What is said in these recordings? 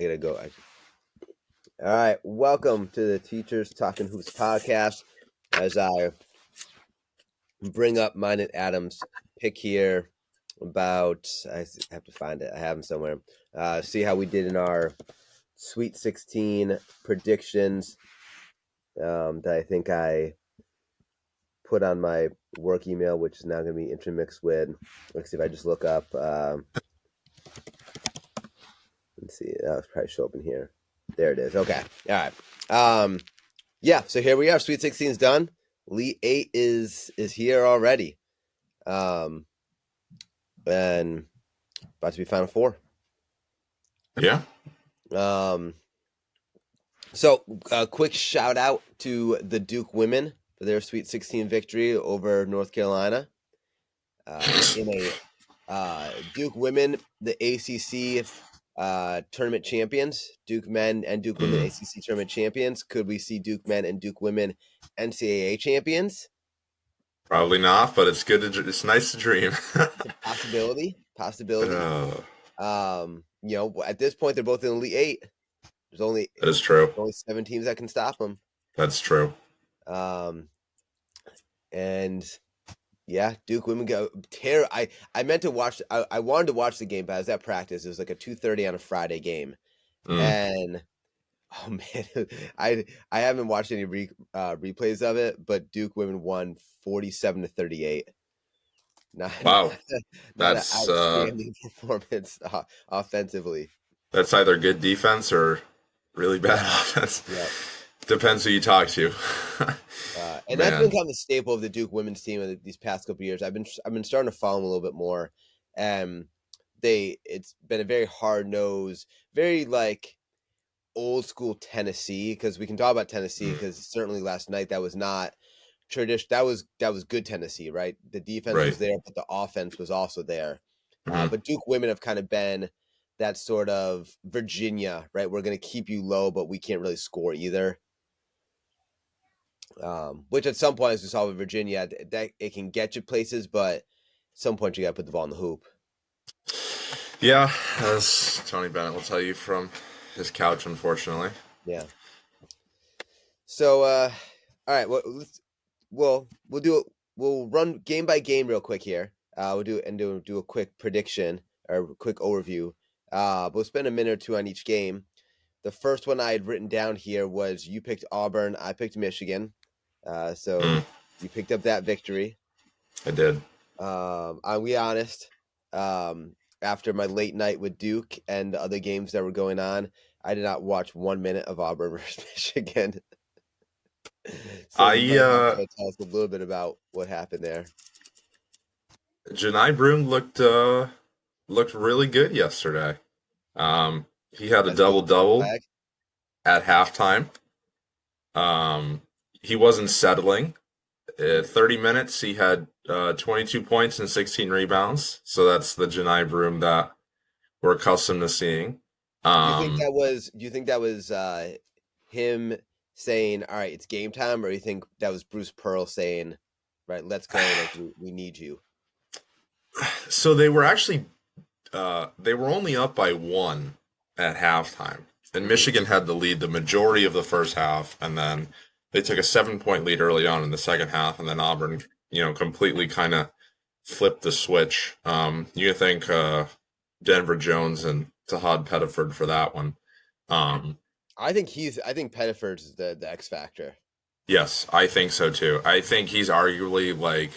I gotta go. All right, welcome to the Teachers Talking Hoops podcast. As I bring up mine and Adam's pick here about, I have to find it. I have them somewhere. See how we did in our Sweet 16 predictions that I think I put on my work email, which is now going to be intermixed with. Let's see if I just look up. Let's see. That'll probably show up in here. There it is. Okay. All right. Yeah, so here we are. Sweet 16 is done. Elite 8 is here already. And about to be Final Four. Yeah. So a quick shout out to the Duke women for their Sweet 16 victory over North Carolina. In a Duke women, the ACC tournament champions, Duke men and Duke women ACC tournament champions. Could we see Duke men and Duke women NCAA champions? Probably not, but it's good. It's nice to dream. Possibility. At this point, they're both in the Elite 8. That is true. Only 7 teams that can stop them. That's true. And yeah, Duke women go tear. I meant to watch. I wanted to watch the game, but I was at practice. It was like a 2:30 on a Friday game, and oh man, I haven't watched any replays of it, but Duke women won 47-38. Wow, that's an outstanding performance offensively. That's either good defense or really bad offense. Yeah. Depends who you talk to. And that's been kind of the staple of the Duke women's team these past couple of years. I've been starting to follow them a little bit more. It's been a very hard nosed, very like old school Tennessee, because we can talk about Tennessee because certainly last night that was not tradition. That was good Tennessee, right? The defense was there, but the offense was also there. But Duke women have kind of been that sort of Virginia, right? We're going to keep you low, but we can't really score either. Which at some point, as we saw with Virginia, that it can get you places, but at some point you got to put the ball in the hoop. Yeah, as Tony Bennett will tell you from his couch, unfortunately. Yeah. So, all right, we'll run game by game real quick here. We'll do a quick prediction or a quick overview. We'll spend a minute or two on each game. The first one I had written down here was you picked Auburn, I picked Michigan. So you picked up that victory. I did. I'll be honest. After my late night with Duke and the other games that were going on, I did not watch 1 minute of Auburn versus Michigan. So tell us a little bit about what happened there. Johni Broome looked really good yesterday. He had a double-double at halftime. He wasn't settling. 30 minutes, he had 22 points and 16 rebounds. So that's the Johni Broome that we're accustomed to seeing. Do you think that was him saying, "All right, it's game time," or you think that was Bruce Pearl saying, "Right, let's go, like we need you"? So they were actually they were only up by 1 at halftime, and Michigan had the lead the majority of the first half, and then they took a 7-point lead early on in the second half, and then Auburn, completely kind of flipped the switch. You think Denver Jones and Tahad Pettiford for that one. I think Pettiford's the X factor. Yes, I think so too. I think he's arguably like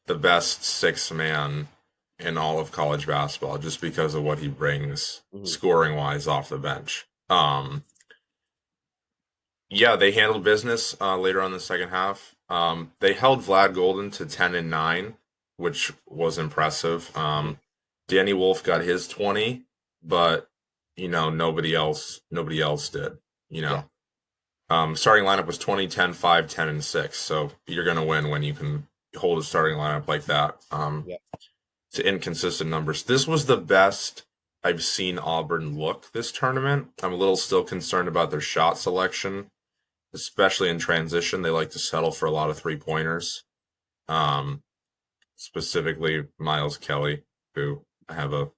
the best sixth man in all of college basketball just because of what he brings scoring wise off the bench. Yeah, they handled business later on in the second half. They held Vlad Golden to 10-9, which was impressive. Danny Wolf got his 20, but nobody else did. Starting lineup was 20, 10, 5, 10, and 6. So you're gonna win when you can hold a starting lineup like that. To inconsistent numbers. This was the best I've seen Auburn look this tournament. I'm a little still concerned about their shot selection, especially in transition. They like to settle for a lot of 3-pointers. Specifically Miles Kelly, who I have a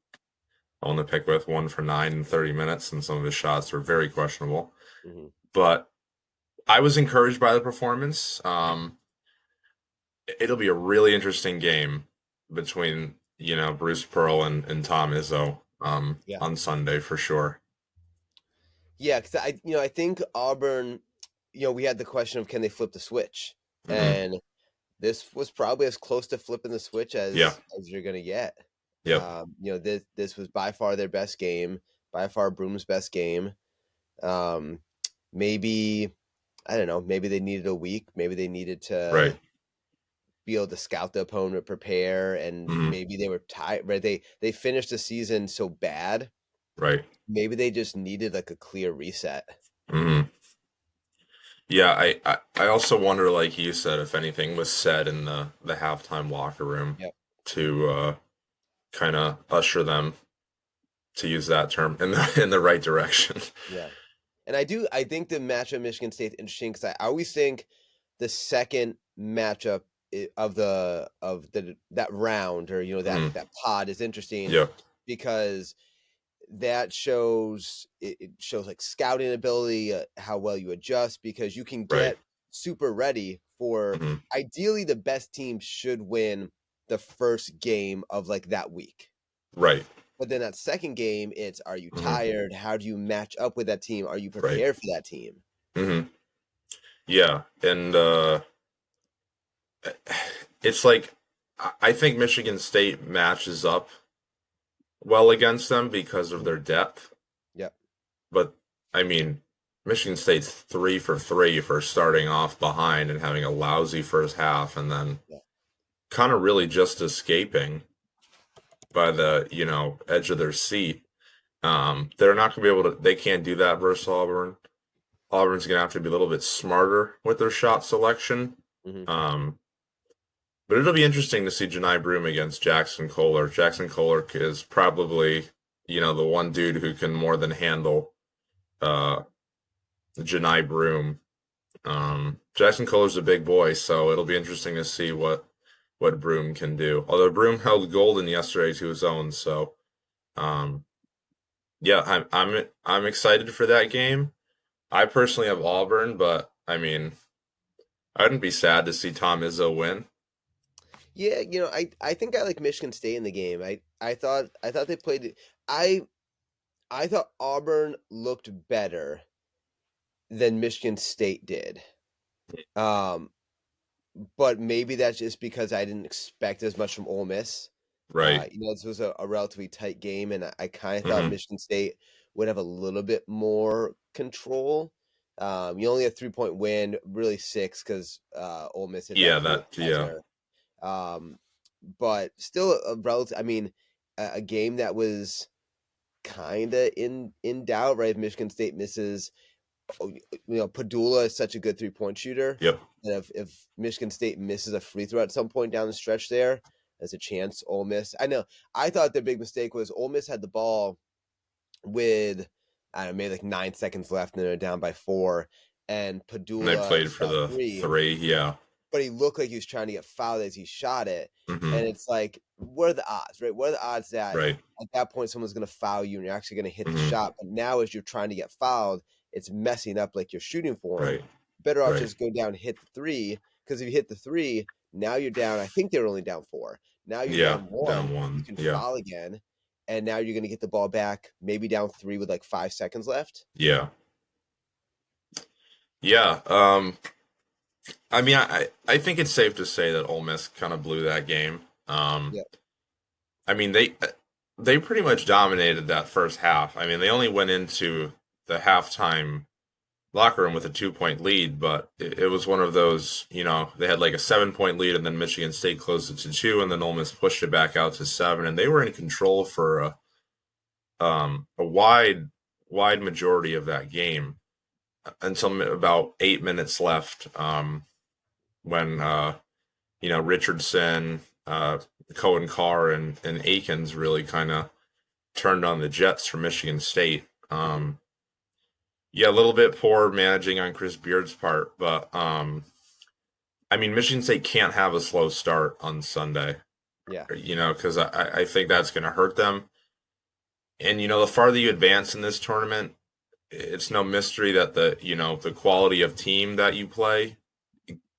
on the pick with, 1 for 9 in 30 minutes, and some of his shots were very questionable. Hmm. But I was encouraged by the performance. It'll be a really interesting game between Bruce Pearl and Tom Izzo Yeah. on Sunday for sure. Yeah, because I think Auburn, we had the question of can they flip the switch, Hmm. and this was probably as close to flipping the switch Yeah. as you're gonna get. Yep. This was by far their best game, by far Broom's best game. Um, maybe I don't know, maybe they needed a week, maybe they needed to Right. be able to scout the opponent, prepare, and Hmm. maybe they were tired. Right, they finished the season so bad, Right. maybe they just needed like a clear reset. Hmm. Yeah. I also wonder, like you said, if anything was said in the halftime locker room Yep. to kind of usher them, to use that term, in the right direction. Yeah. And I think the matchup Michigan State's interesting because I always think the second matchup of the that round or that Hmm. that pod is interesting Yeah. because that it shows like scouting ability, how well you adjust because you can Right. get super ready for Hmm. ideally the best team should win the first game of like that week. Right. But then that second game, it's are you Hmm. tired? How do you match up with that team? Are you Right. prepared for that team? Hmm. Yeah. And it's like I think Michigan State matches up well against them because of Mhm. their depth. Yep. But I mean, Michigan State's 3 for 3 for starting off behind and having a lousy first half, and then Yeah. kind of really just escaping by the edge of their seat. They're not going to be able to. They can't do that versus Auburn. Auburn's going to have to be a little bit smarter with their shot selection. Hmm. Um, but it'll be interesting to see Janai Broom against Jackson Kohler. Jackson Kohler is probably, the one dude who can more than handle uh, Janai Broom. Jackson Kohler's a big boy, so it'll be interesting to see what Broom can do. Although Broom held Golden yesterday to his own, so um, yeah, I'm excited for that game. I personally have Auburn, but I mean, I wouldn't be sad to see Tom Izzo win. Yeah, I think I like Michigan State in the game. I thought they played. I I thought Auburn looked better than Michigan State did. Um, but maybe that's just because I didn't expect as much from Ole Miss. Right. This was a relatively tight game, and I kind of thought Hmm. Michigan State would have a little bit more control. You only had 3-point win, really six because Ole Miss hit Yeah, that fourth that, yeah. buzzer. Um, but still a relative. I mean, a game that was kind of in doubt, right? If Michigan State misses, Padula is such a good 3-point shooter Yep. that if Michigan State misses a free throw at some point down the stretch there, there's a chance Ole Miss. I know. I thought the big mistake was Ole Miss had the ball with I don't know, maybe like 9 seconds left, and they're down by four, and And they Padula played for shot the three, three. Yeah. but he looked like he was trying to get fouled as he shot it. Hmm. And it's like, what are the odds, right? What are the odds that Right. at that point someone's going to foul you and you're actually going to hit the Hmm. shot? But now, as you're trying to get fouled, it's messing up like your shooting form. Right. Better off Right. just go down and hit the three because if you hit the three, now you're down. I think they're only down four. Now you're Yeah. down Down one. You one. can Yeah. foul again, and now you're going to get the ball back, maybe down three with like 5 seconds left. Yeah. Yeah. I mean, I think it's safe to say that Ole Miss kind of blew that game. Um, Yeah. I mean, they pretty much dominated that first half. I mean, they only went into the halftime locker room with a 2 point lead, but it was one of those, they had like a 7 point lead, and then Michigan State closed it to two, and then Ole Miss pushed it back out to seven, and they were in control for a wide majority of that game until about 8 minutes left, when Richardson, Cohen Carr, and Akins really kind of turned on the Jets for Michigan State. Hmm. Yeah, a little bit poor managing on Chris Beard's part, but I mean, Michigan State can't have a slow start on Sunday, Yeah. because I think that's going to hurt them. And the farther you advance in this tournament, it's no mystery that the quality of team that you play,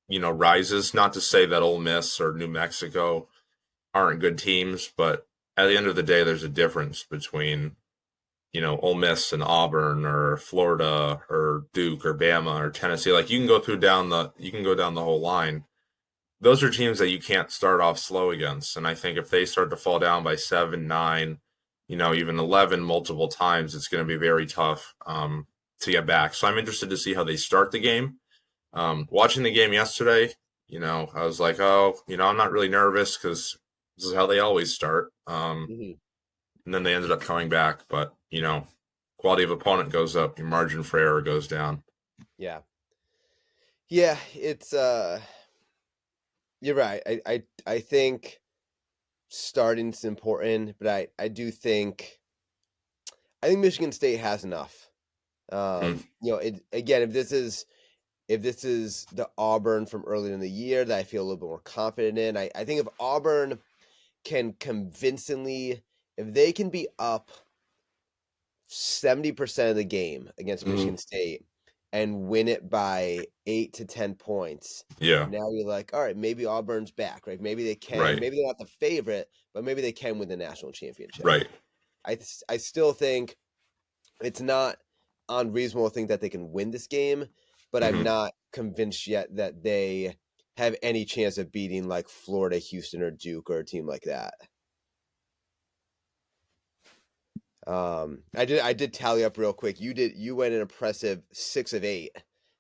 rises. Not to say that Ole Miss or New Mexico aren't good teams, but at the end of the day, there's a difference between Ole Miss and Auburn or Florida or Duke or Bama or Tennessee. Like you can go down the whole line. Those are teams that you can't start off slow against. And I think if they start to fall down by 7, 9, even 11 multiple times, it's going to be very tough to get back. So I'm interested to see how they start the game. Watching the game yesterday, I was like, oh, I'm not really nervous because this is how they always start. Mhm. And then they ended up coming back, but quality of opponent goes up, your margin for error goes down. Yeah. Yeah, it's you're right. I think starting's important, but I think Michigan State has enough. Hmm. Again, if this is the Auburn from earlier in the year that I feel a little bit more confident in, I think if Auburn can convincingly, if they can be up 70% of the game against Hmm. Michigan State and win it by 8 to 10 points, Yeah, now you're like, all right, maybe Auburn's back, right? Maybe they can, right, maybe they're not the favorite, but maybe they can win the national championship. right. I still think it's not unreasonable to think that they can win this game, but I'm Hmm. not convinced yet that they have any chance of beating like Florida, Houston, or Duke or a team like that. I did tally up real quick. You went an impressive 6 of 8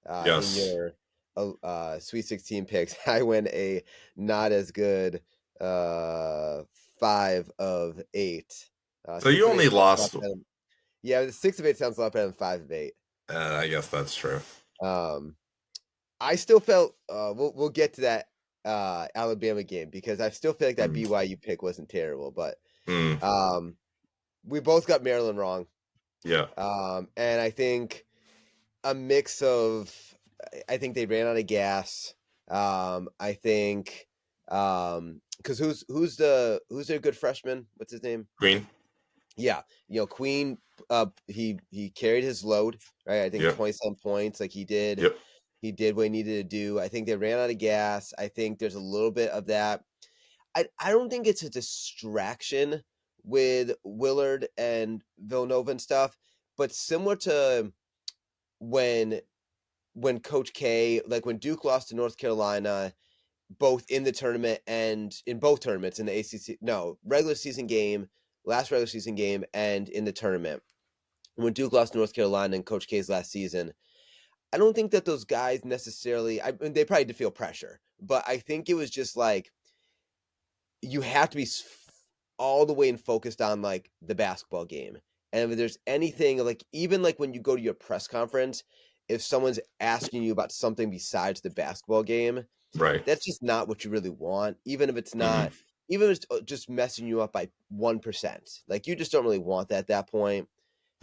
in Yes. your Sweet 16 picks. I went a not as good uh 5 of 8. So you Six of only eight sounds a lot lost. better. Yeah, the 6 of 8 sounds a lot better than 5 of 8. I guess that's true. Um, I still felt we'll get to that Alabama game because I still feel like that Mm. BYU pick wasn't terrible, but Mm. um, we both got Maryland wrong. Yeah. And I think a mix of I think they ran out of gas. I think because who's their good freshman? What's his name? Queen. Yeah, Queen. He carried his load, right? I think Yep. 20 some points. Like Yep. he did what he needed to do. I think they ran out of gas. I think there's a little bit of that. I don't think it's a distraction with Willard and Villanova and stuff, but similar to when Coach K, like when Duke lost to North Carolina, both in the tournament and in both tournaments in the ACC, no, regular season game, last regular season game, and in the tournament. When Duke lost to North Carolina in Coach K's last season, I don't think that those guys necessarily, I mean, they probably did feel pressure, but I think it was just like you have to be all the way and focused on like the basketball game. And if there's anything like even like when you go to your press conference, if someone's asking you about something besides the basketball game, Right. that's just not what you really want. Even if it's Hmm. not, even if it's just messing you up by 1%, like you just don't really want that at that point.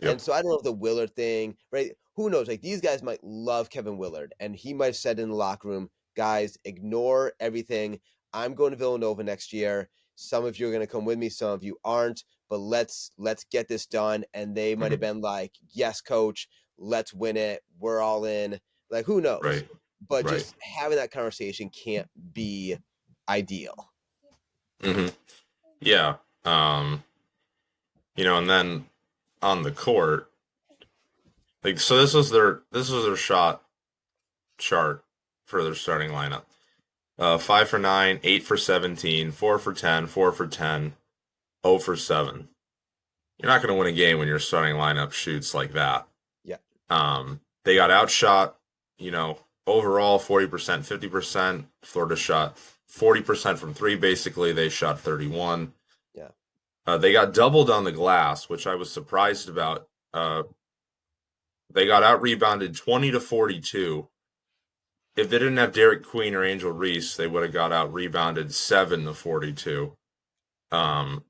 And Yep. so I don't know if the Willard thing, right? Who knows? Like these guys might love Kevin Willard, and he might have said in the locker room, guys, ignore everything. I'm going to Villanova next year. Some of you are going to come with me, some of you aren't, but let's get this done. And they might have Hmm. been like, yes, coach, let's win it. We're all in. Like, who knows? Right. But Right. just having that conversation can't be ideal. Hmm. Yeah. Um, and then on the court, like so this was their shot chart for their starting lineup. 5 for 9, 8 for 17, 4 for 10, 4 for 10, 0 for 7. You're not going to win a game when your starting lineup shoots like that. Yeah. They got outshot, you know, overall 40%, 50%. Florida shot 40% from three, basically. They shot 31. Yeah. They got doubled on the glass, which I was surprised about. They got out rebounded 20-42. If they didn't have Derek Queen or Angel Reese, they would have got out rebounded 7-42. Um,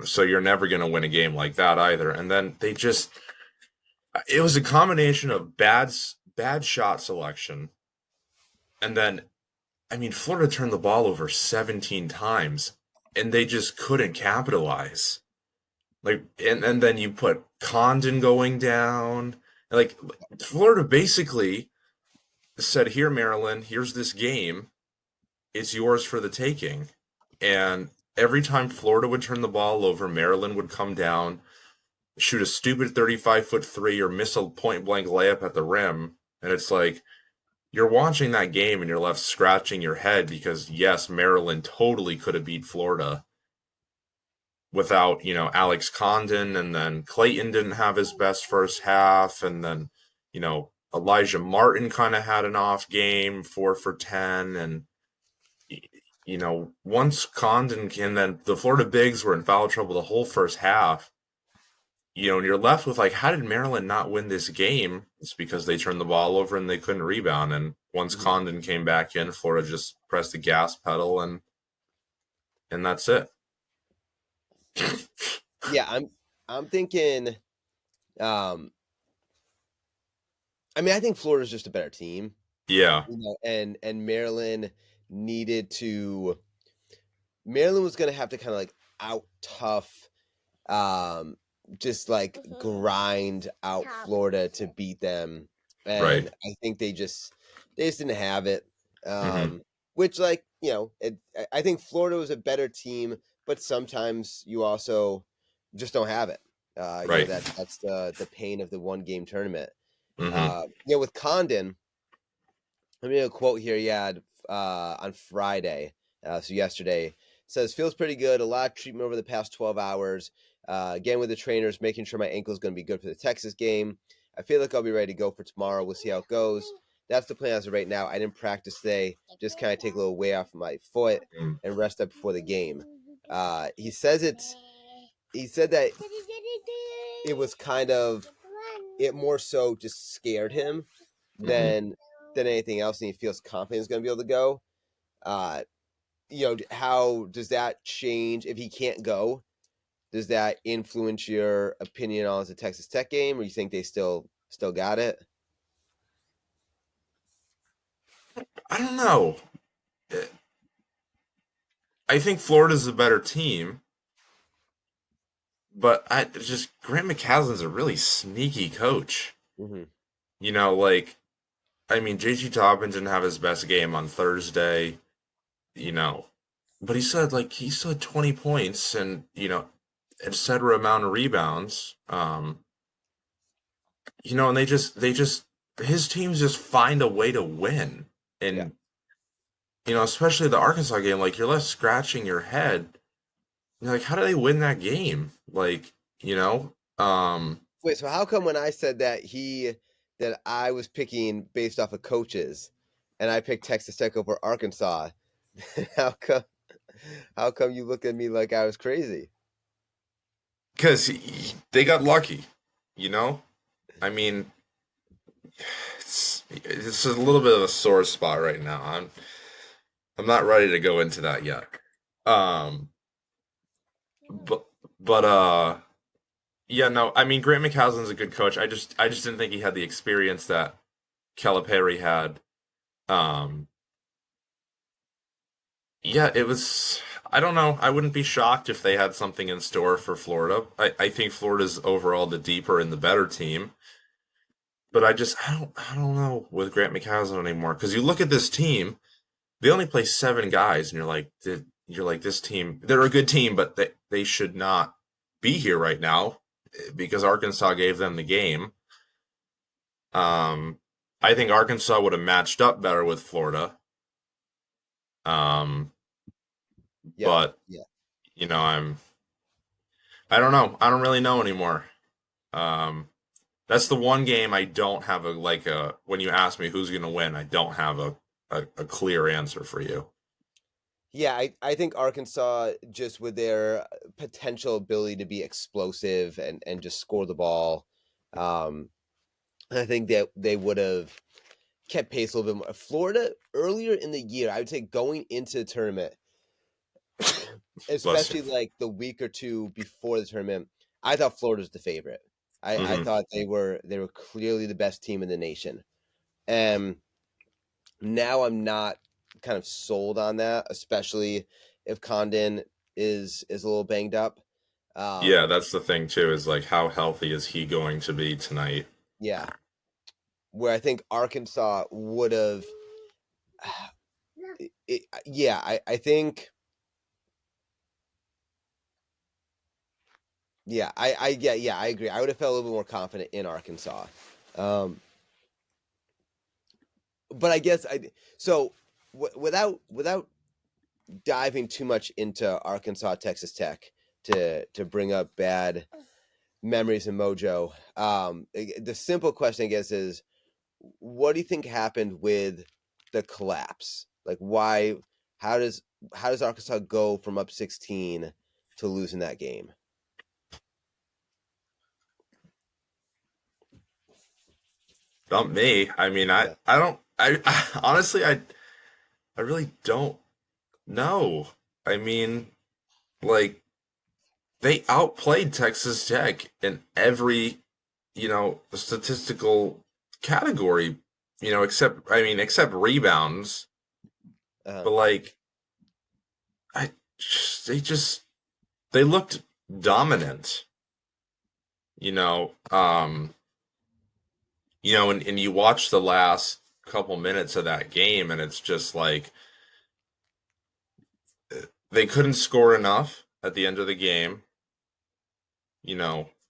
so you're never going to win a game like that either. And then it was a combination of bad shot selection, and then I mean Florida turned the ball over 17 times, and they just couldn't capitalize. Like, and then you put Condon going down. Like, Florida basically said, "Here, Maryland, here's this game. It's yours for the taking." And every time Florida would turn the ball over, Maryland would come down, shoot a stupid 35-foot three, or miss a point blank layup at the rim. And it's like, you're watching that game and you're left scratching your head because, yes, Maryland totally could have beat Florida without, Alex Condon, and then Clayton didn't have his best first half, and then, Elijah Martin kind of had an off game, 4 for 10, and once Condon came, then the Florida Bigs were in foul trouble the whole first half. And you're left with like, how did Maryland not win this game? It's because they turned the ball over and they couldn't rebound. And once Mhm. Condon came back in, Florida just pressed the gas pedal, and that's it. Yeah, I'm thinking. I mean, I think Florida's just a better team, Yeah, and Maryland needed to. Maryland was going to have to kind of like out tough, um, just like grind out Florida to beat them, right. and I think they just didn't have it. Hmm. Which like I think Florida was a better team, but sometimes you also just don't have it. Right. That's the pain of the 1 game tournament. Hmm. With Condon, let me get a quote here he had on Friday, so yesterday. It says, feels pretty good. A lot of treatment over the past 12 hours. Again, with the trainers, making sure my ankle is going to be good for the Texas game. I feel like I'll be ready to go for tomorrow. We'll see how it goes. That's the plan as of right now. I didn't practice today. Just kind of take a little weight off my foot and rest up before the game. He says it's. He said that it was kind of it more so just scared him Hmm. than anything else, and he feels confident he's going to be able to go. Uh, how does that change if he can't go? Does that influence your opinion on the Texas Tech game, or you think they still got it? I don't know. I think Florida's a better team, but I just Grant McCaslin's a really sneaky coach. Mm-hmm. Like, I mean, JT Toppin didn't have his best game on Thursday, you know, but he still had 20 points and etc. amount of rebounds. And they just his teams just find a way to win. Yeah. And especially the Arkansas game, like you're left scratching your head. You're like, how do they win that game? Like, you know, um, Wait. So how come when I said that I was picking based off of coaches, and I picked Texas Tech over Arkansas? how come? How come you look at me like I was crazy? because they got lucky. You know, I mean, it's a little bit of a sore spot right now. I'm not ready to go into that yet. Um, but but yeah, no, I mean Grant McCaslin's a good coach. I just didn't think he had the experience that Calipari had. Um, yeah, it was. I don't know. I wouldn't be shocked if they had something in store for Florida. I think Florida's overall the deeper and the better team. But I don't know with Grant McCaslin anymore because you look at this team, they only play 7 guys, and you're like this team. They're a good team, but they should not be here right now because Arkansas gave them the game. Um, I think Arkansas would have matched up better with Florida. Um, Yeah. but Yeah. I don't know. I don't really know anymore. Um, that's the one game I don't have when you ask me who's going to win, I don't have a clear answer for you. Yeah, I think Arkansas just with their potential ability to be explosive and just score the ball, um, I think that they would have kept pace a little bit more. Florida earlier in the year, I would say going into the tournament, Bless you. especially like the week or two before the tournament, I thought Florida was the favorite. I Hmm. thought they were clearly the best team in the nation. And now I'm not kind of sold on that, especially if Condon is a little banged up. Yeah, that's the thing too, is like how healthy is he going to be tonight? Yeah, where I think Arkansas would have. Yeah, I think. Yeah, I agree. I would have felt a little bit more confident in Arkansas. Um, but I guess so without diving too much into Arkansas Texas Tech to bring up bad memories and mojo. The simple question I guess is, what do you think happened with the collapse? Like why how does Arkansas go from up 16 to losing that game? Not me. I mean, Yeah. I don't. I honestly, I really don't know. I mean, like they outplayed Texas Tech in every, statistical category, except rebounds. Uh, But like, I they just they looked dominant. You know, um, and you watch the last couple minutes of that game, and it's just like they couldn't score enough at the end of the game.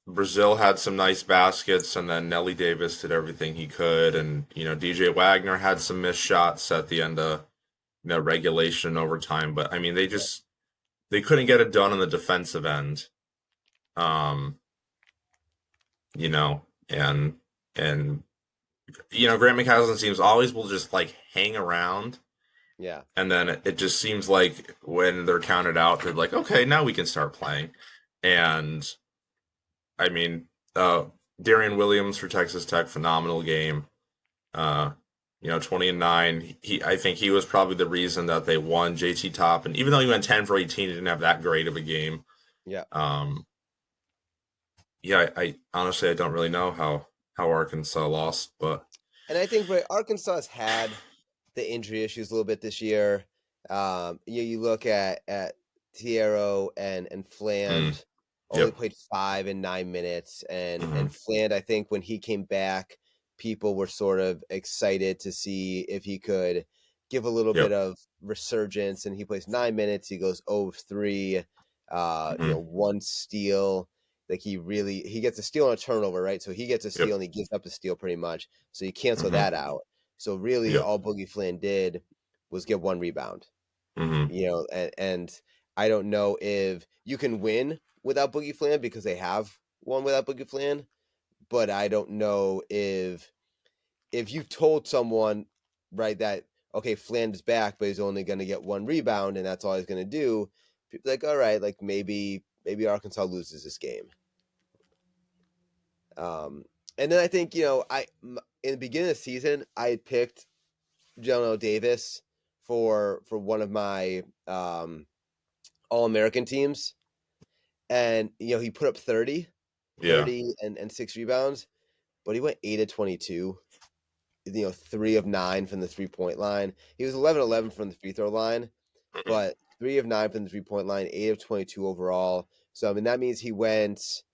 Brazil had some nice baskets, and then Nelly Davis did everything he could, and DJ Wagner had some missed shots at the end of regulation and overtime. But I mean, they couldn't get it done on the defensive end. Um, and Grant McCaslin teams always will just like hang around. yeah. And then it just seems like when they're counted out, they're like, okay, now we can start playing. And I mean, Darian Williams for Texas Tech, phenomenal game. Uh, 20-9. I think he was probably the reason that they won. JT Top, and even though he went 10 for 18, he didn't have that great of a game. Yeah. Um, yeah, I honestly I don't really know how Arkansas lost, but And I think Arkansas has had the injury issues a little bit this year. You look at Tiero and mm, Fland only yep, played 5 and 9 minutes, hmm and Fland, I think when he came back, people were sort of excited to see if he could give a little bit yep, of resurgence, and he plays 9 minutes. He goes 0 of 3, hmm 1 steal. Like he gets a steal and a turnover, right? So he gets a yep, steal and he gives up a steal pretty much. So you cancel hmm that out. So really, yep, all Boogie Flynn did was get 1 rebound. hmm And I don't know if you can win without Boogie Flynn because they have won without Boogie Flynn, but I don't know if you told someone right that okay, Flynn is back, but he's only going to get 1 rebound and that's all he's going to do. People like, all right, like maybe Arkansas loses this game. Um, and then I think in the beginning of the season I had picked Jelano Davis for one of my All American teams, and he put up 30, yeah, and 6 rebounds, but he went 8 of 22. 3 of 9 from the 3 point line. He was 11 from the free throw line, hmm but 3 of 9 from the 3 point line, 8 of 22 overall. So I mean that means he went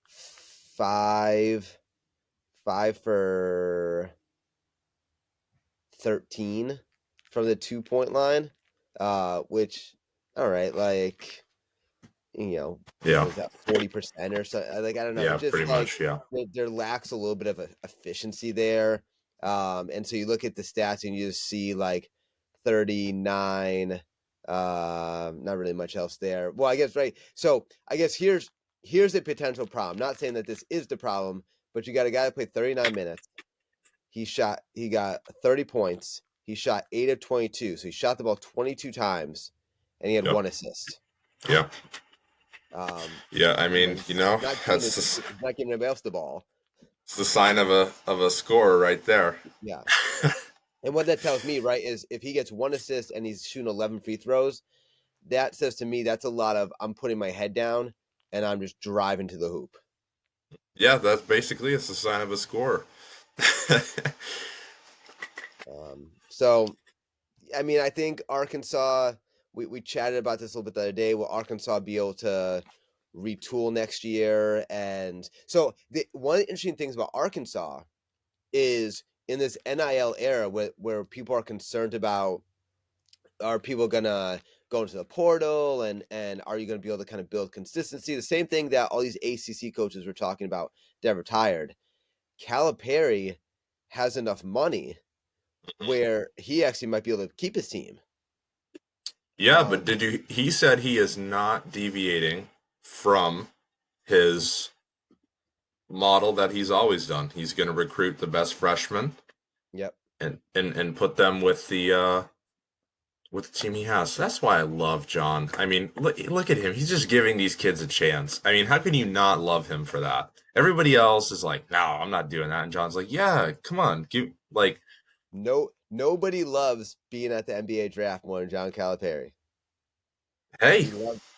five five for 13 from the 2 point line, which, all right, like, yeah, was that 40% or so? Like, I don't know. yeah, It's just pretty like much, yeah, there lacks a little bit of efficiency there. And so you look at the stats and you just see like 39, not really much else there. Well, I guess, right. So I guess here's a potential problem. Not saying that this is the problem, but you got a guy that played 39 minutes. He got 30 points. He shot 8 of 22. So he shot the ball 22 times and he had yep, 1 assist. yeah, Um, yeah. I mean, he's not giving that's he's not giving anybody else the ball. it's the sign of a scorer right there. Yeah. And what that tells me, right, is if he gets 1 assist and he's shooting 11 free throws, that says to me that's a lot of I'm putting my head down and I'm just driving to the hoop. Yeah, that's basically it's the sign of a scorer. So I mean, I think Arkansas. We chatted about this a little bit the other day. Will Arkansas be able to retool next year. And so one of the interesting things about Arkansas is in this NIL era where people are concerned about, are people gonna go into the portal, and are you gonna be able to kind of build consistency? The same thing that all these ACC coaches were talking about that retired. Calipari has enough money where he actually might be able to keep his team. Yeah, but he said he is not deviating from his model that he's always done. He's going to recruit the best freshmen Yep. and put them with the team he has. So that's why I love John. I mean, look at him. He's just giving these kids a chance. I mean, how can you not love him for that? Everybody else is like, "No, I'm not doing that." And John's like, "Yeah, come on. Nobody loves being at the NBA draft more than John Calipari. Hey,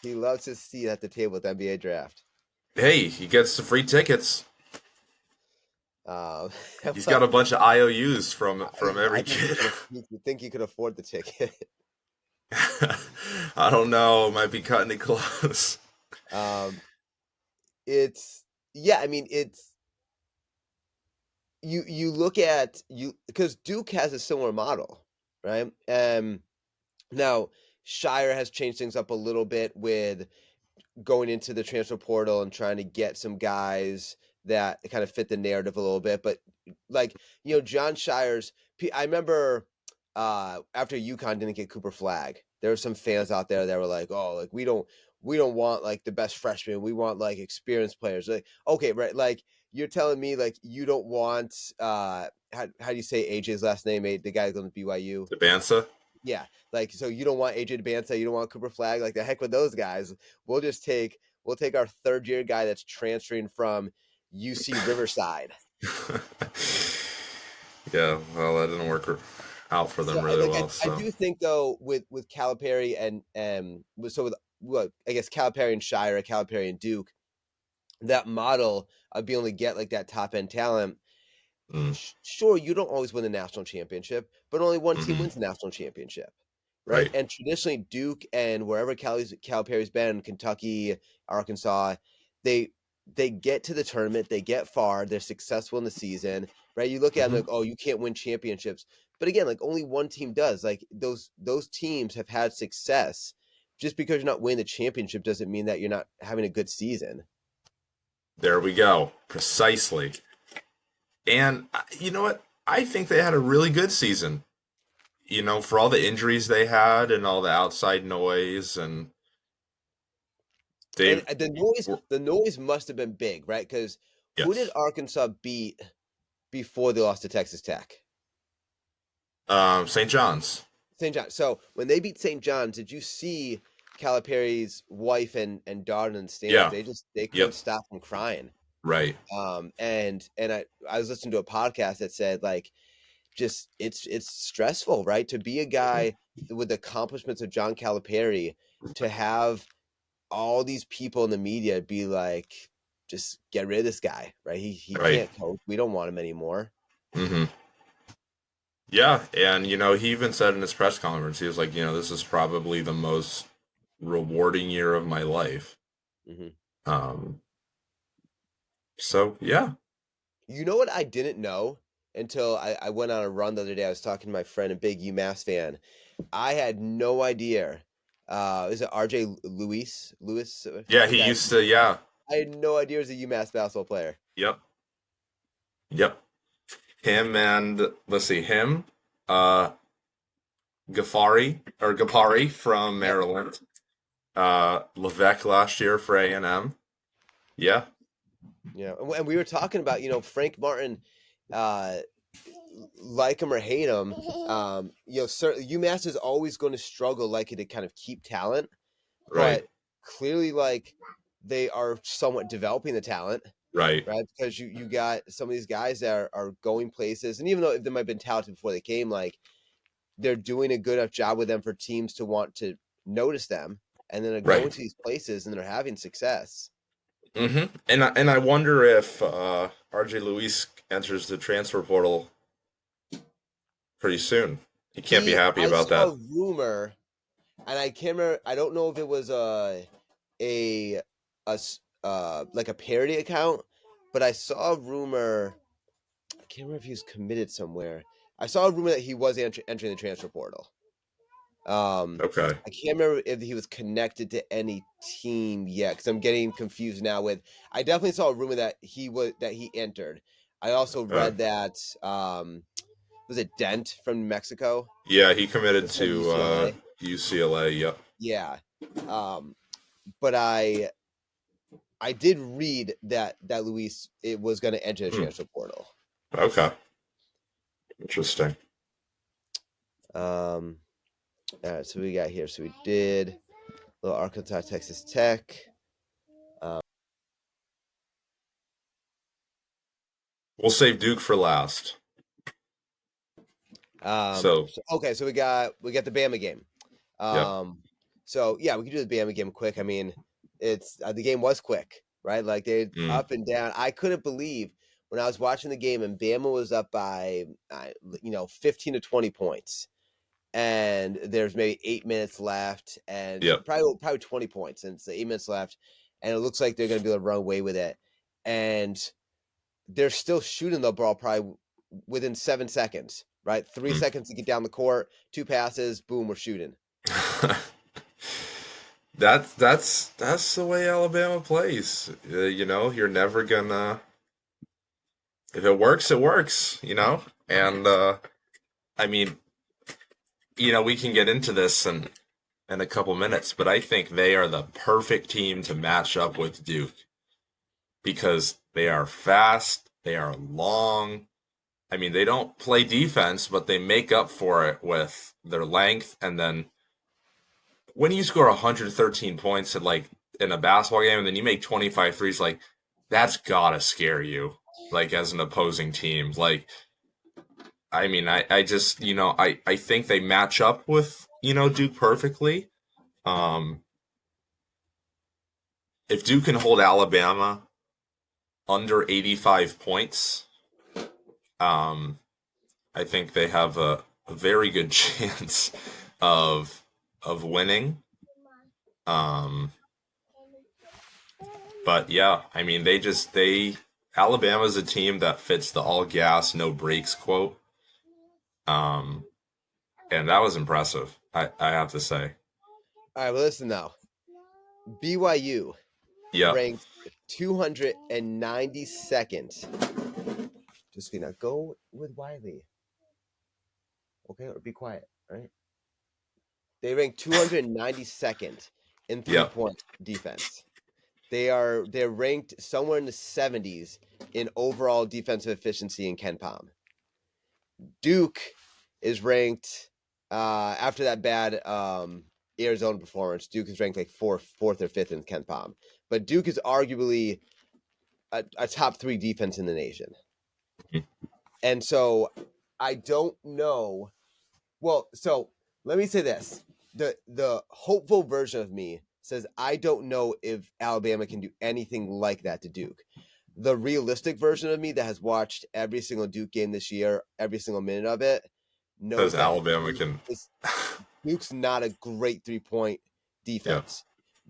He loves his seat at the table at the NBA draft. hey, he gets the free tickets. Um, He's got but a bunch of IOUs from I every think kid." you think he could afford the ticket. I don't know. Might be cutting it close. um, it's yeah. I mean, it's you look at you because Duke has a similar model, right? Now Shire has changed things up a little bit with going into the transfer portal and trying to get some guys that kind of fit the narrative a little bit. But like, John Shire's, I remember after UConn didn't get Cooper Flag, there were some fans out there that were like, "Oh, like we don't want like the best freshmen. We want like experienced players." Like, okay, right? Like you're telling me like you don't want how do you say AJ's last name? The guy going to BYU. Sabansa? Yeah, like so you don't want AJ DeBansa, you don't want Cooper Flag, like the heck with those guys. We'll take our third year guy that's transferring from UC Riverside. Yeah, well, that didn't work out for them So really I well. I So do think though with Calipari and with what I guess Calipari and Shire, Calipari and Duke, that model of being able to get like that top end talent. mm, Sure, you don't always win the national championship, but only one team hmm wins the national championship, right? right, And traditionally, Duke and wherever Calipari's been, Kentucky, Arkansas, they they get to the tournament, they get far, they're successful in the season, right? You look at them hmm like, oh, you can't win championships, but again, like only one team does. Like those teams have had success. Just because you're not winning the championship doesn't mean that you're not having a good season. there we go, precisely. And you know what? I think they had a really good season. You know, for all the injuries they had and all the outside noise, and And they were, the noise must have been big, right? Because who did yes, Arkansas beat before they lost to Texas Tech? St. John's. St. John. So when they beat St. John's, did you see Calipari's wife and daughter in the stands? Yeah, They couldn't yep, stop from crying. right. And I was listening to a podcast that said like just it's stressful, right? To be a guy with the accomplishments of John Calipari, to have all these people in the media be like, just get rid of this guy, right? He Right. can't coach. We don't want him anymore. hmm Yeah, and you know, he even said in his press conference, he was like, you know, this is probably the most rewarding year of my life. Hmm. Um, so yeah, You know what I didn't know until I went on a run the other day. I was talking to my friend, a big UMass fan. I had no idea. Is it RJ Lewis? Lewis, yeah, the he guy. used to, yeah, I had no idea he was a UMass basketball player. yep, yep. Him and let's see, him, uh, Gafari from Yep. Maryland, Levesque last year for A&M. Yeah, Yeah, and we were talking about Frank Martin, uh, like him or hate him, certainly UMass is always going to struggle like to kind of keep talent, right, but clearly like they are somewhat developing the talent, right. right? Because you got some of these guys that are going places, and even though they might have been talented before they came, like they're doing a good enough job with them for teams to want to notice them, and then they're going Right. to these places and they're having success. And I wonder if RJ Luis enters the transfer portal pretty soon. He can't be happy I about saw that. a rumor, and I can't remember. I don't know if it was a like a parody account, but I saw a rumor. I can't remember if he was committed somewhere. I saw a rumor that he was entering the transfer portal. Okay. I can't remember if he was connected to any team yet because I'm getting confused now. With I definitely saw a rumor that he entered. I also read that was it Dent from New Mexico Yeah, he committed from to UCLA. UCLA. Yep. Yeah, but I did read that Luis it was going to enter the Hmm. transfer portal. Okay. Interesting. All right, so we got here. So we did little Arkansas, Texas Tech. We'll save Duke for last. So, Okay, so we got the Bama game. yep. So yeah, we can do the Bama game quick. I mean, it's the game was quick, right? Like they Mm. up and down. I couldn't believe when I was watching the game and Bama was up by 15 to 20 points, and there's maybe 8 minutes left, and Yep. probably 20 points, and it's 8 minutes left, and it looks like they're going to be able to run away with it, and they're still shooting the ball probably within 7 seconds, right? 3 seconds to get down the court, 2 passes, boom, we're shooting. That's the way Alabama plays. You're never gonna. If it works, it works. And I mean, we can get into this in a couple minutes, but I think they are the perfect team to match up with Duke because they are fast, they are long. I mean, they don't play defense, but they make up for it with their length. And then when you score 113 points in a basketball game and then you make 25 threes, like that's gotta scare you, like as an opposing team. Like, I mean, I just, I think they match up with, Duke perfectly. Um, if Duke can hold Alabama under 85 points, um, I think they have a very good chance of winning. Um, but yeah, I mean, Alabama's a team that fits the all gas, no brakes quote. Um, and that was impressive. I have to say. All right, well, listen now. BYU Yep. ranked 292nd. Josephina, go with Wiley. Okay, or be quiet, right? They ranked 292nd in Yep. three-point defense. They're ranked somewhere in the 70s in overall defensive efficiency in KenPom. Duke is ranked after that bad Arizona performance. Duke is ranked like fourth or fifth in KenPom, but Duke is arguably a top 3 defense in the nation. And so I don't know. Well, so let me say this: the hopeful version of me says I don't know if Alabama can do anything like that to Duke. The realistic version of me that has watched every single Duke game this year, every single minute of it, knows Because that Alabama can. Duke's not a great 3-point Yeah. defense.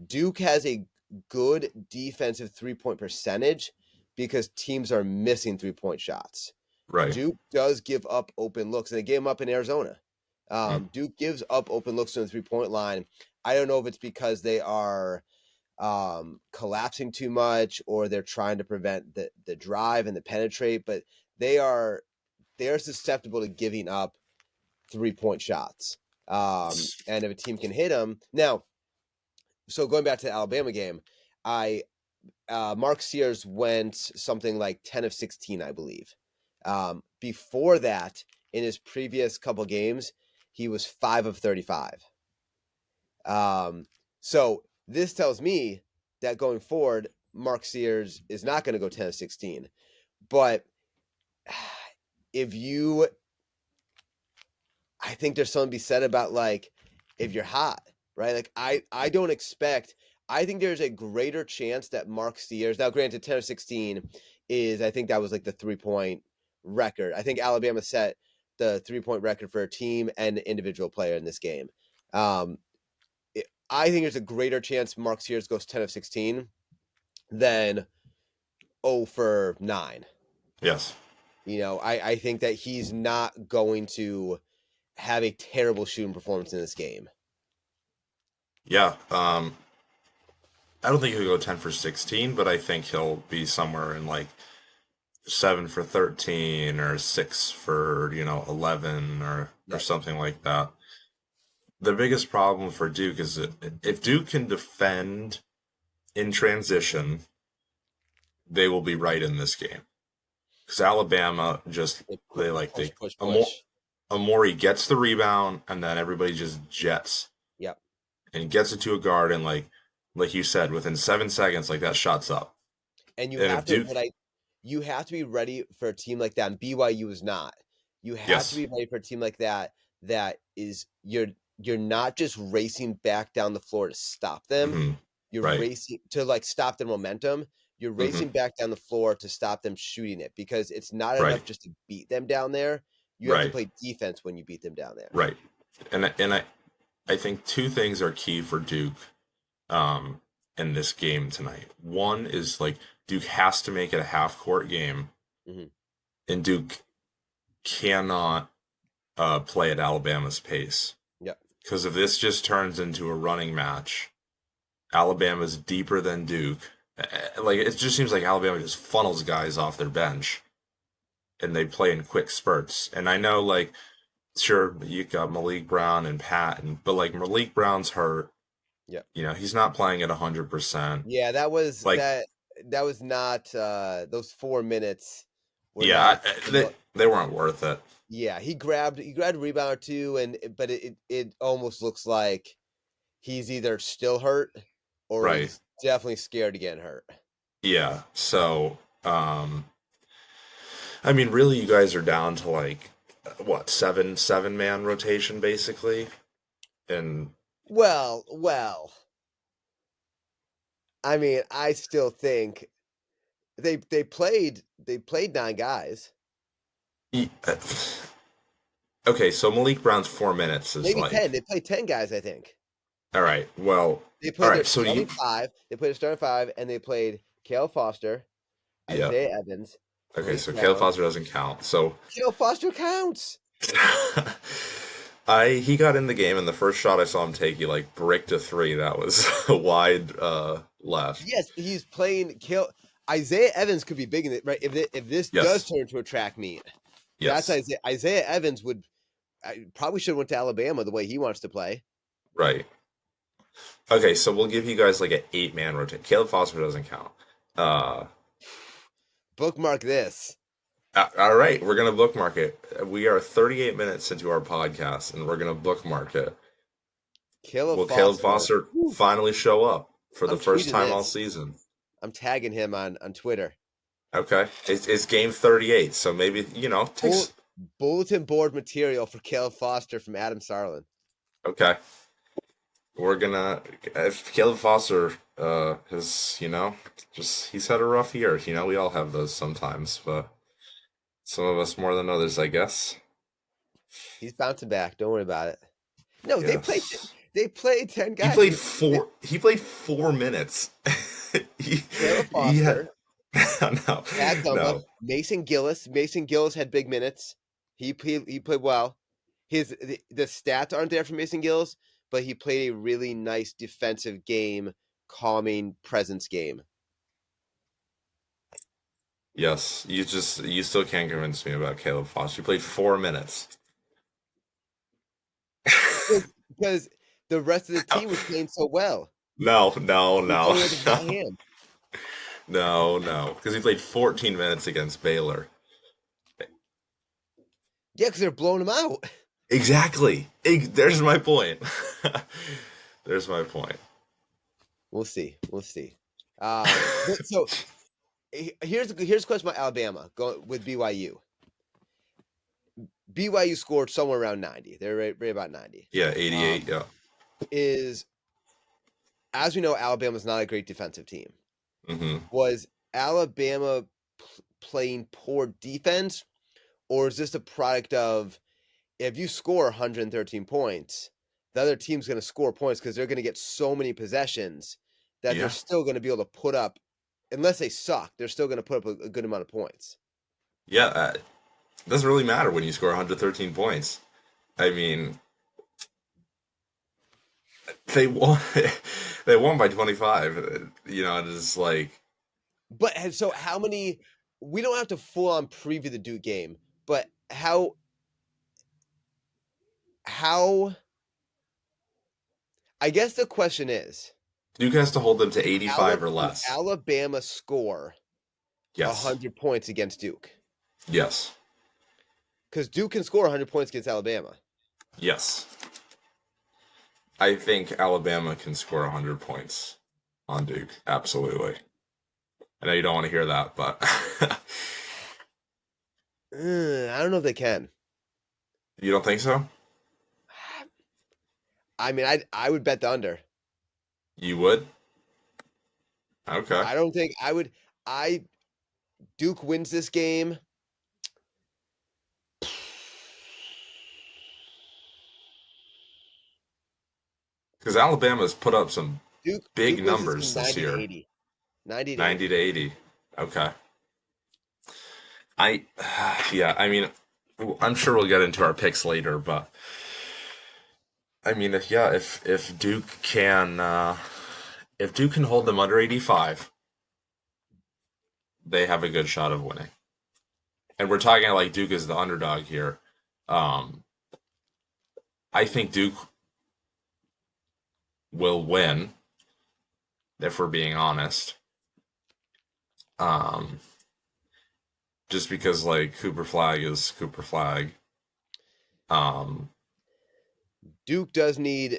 Duke has a good defensive 3-point percentage because teams are missing 3-point shots. Right. Duke does give up open looks, and they gave them up in Arizona. Duke gives up open looks on the 3-point line. I don't know if it's because they are collapsing too much or they're trying to prevent the drive and the penetrate, but they're susceptible to giving up 3-point shots. And if a team can hit them now, so going back to the Alabama game, Mark Sears went something like 10 of 16, I believe. Before that, in his previous couple games, he was 5 of 35. So this tells me that going forward, Mark Sears is not going to go 10 of 16. But I think there's something to be said about like if you're hot, right? Like I don't expect. I think there's a greater chance that Mark Sears. Now, granted, 10 of 16 is I think that was like the 3-point record. I think Alabama set the 3-point record for a team and individual player in this game. I think there's a greater chance Mark Sears goes 10 of 16 than 0 for 9. Yes. I think that he's not going to have a terrible shooting performance in this game. Yeah. I don't think he'll go 10 for 16, but I think he'll be somewhere in like 7 for 13 or 6 for, 11 or Yep. something like that. The biggest problem for Duke is that if Duke can defend in transition, they will be right in this game. Because Alabama Push, push, Amor, push. Amori gets the rebound and then everybody just jets Yep. and gets it to a guard and like you said, within 7 seconds, like that shot's up. And you And have if to Duke, you have to be ready for a team like that. And BYU is not. You have to yes, be ready for a team like that. That is you're not just racing back down the floor to stop them. hmm You're right, racing to like stop their momentum. You're hmm racing back down the floor to stop them shooting it because it's not right, enough just to beat them down there. You have to right, play defense when you beat them down there. right. And I think two things are key for Duke um in this game tonight. One is like Duke has to make it a half court game, Hmm. and Duke cannot play at Alabama's pace. Yep. Because if this just turns into a running match, Alabama's deeper than Duke. Like it just seems like Alabama just funnels guys off their bench and they play in quick spurts. And I know like sure you got Malik Brown and Patton, but like Malik Brown's hurt. Yep. He's not playing at 100%. Yeah, that was Like that was not those 4 minutes were yeah, not they weren't worth it. yeah, he grabbed a rebound or two but it almost looks like he's either still hurt or Right. he's definitely scared to get hurt. Yeah. So, I mean, really, you guys are down to like what seven man rotation basically, and Well, I mean, I still think they played 9 guys. e- uh, okay. So Malik Brown's 4 minutes is Maybe like 10. They played 10 guys, I think. all right. Well, They all played their right. So you starting 5. They played a starting 5 and they played Cale Foster, yeah. Isaiah Evans, Okay. Malik So Caleb Brown. Foster doesn't count. So Cale Foster counts. he got in the game and the first shot I saw him take, he like bricked a three that was wide left. Yes, he's playing Cale. Isaiah Evans could be big in it, right? If this does Yes. turn to a track meet, that's Yes. Isaiah Evans would probably should have went to Alabama the way he wants to play. Right. Okay, so we'll give you guys like an 8 man rotation. Caleb Foster doesn't count. Uh, Bookmark this. all right, we're gonna bookmark it. We are 38 minutes into our podcast, and we're gonna bookmark it. Caleb Will Caleb Foster. Foster Whew, finally show up for the I'm first tweeting time all this. season? I'm tagging him on Twitter. Okay, it's game 38, so maybe Bull, takes. bulletin board material for Caleb Foster from Adam Sarlin. Okay, we're gonna if Caleb Foster has just he's had a rough year. We all have those sometimes, but some of us more than others, I guess. He's bouncing back. Don't worry about it. No, they played. Yes. They played 10 He guys. played four. He played 4 minutes. Caleb He had Foster, no, Chad Gumba, no. Mason Gillis. Mason Gillis had big minutes. He played well. The stats aren't there for Mason Gillis, but he played a really nice defensive game, calming presence game. Yes, you still can't convince me about Caleb Foster. He played 4 minutes. Because the rest of the team was playing so well. No, no, He no, played with a hot no, hand. no, because he played 14 minutes against Baylor. Yeah, because they're blowing him out. Exactly. There's my point. There's my point. We'll see. We'll see. So here's a question about Alabama going with BYU. BYU scored somewhere around 90. They're right about 90. Yeah, 88. Yeah. Is as we know, Alabama's not a great defensive team. hmm Was Alabama playing poor defense, or is this a product of if you score 113 points, the other team's going to score points because they're going to get so many possessions that they're Yeah. still going to be able to put up unless they suck, they're still going to put up a good amount of points. Yeah, it doesn't really matter when you score 113 points. I mean, they won. They won by 25. You know, it is like But so how many? We don't have to full on preview the Duke game, but how? I guess the question is, Duke has to hold them to 85 or Can less. Alabama score Yes. 100 points against Duke? Yes. Because Duke can score 100 points against Alabama. Yes. I think Alabama can score 100 points on Duke. Absolutely. I know you don't want to hear that, but I don't know if they can. you don't think so? I mean, I would bet the under. You would? Okay. I don't think I would. I Duke wins this game. Because Alabama's put up some Duke big wins this game numbers this 90 to year. 80. 90 to 90 80. to 80. Okay. I, yeah, I mean, I'm sure we'll get into our picks later, but I mean, if if Duke can hold them under 85, they have a good shot of winning. And we're talking like Duke is the underdog here. Um, I think Duke will win, if we're being honest. Um, just because like Cooper Flag is Cooper Flag. Um, Duke does need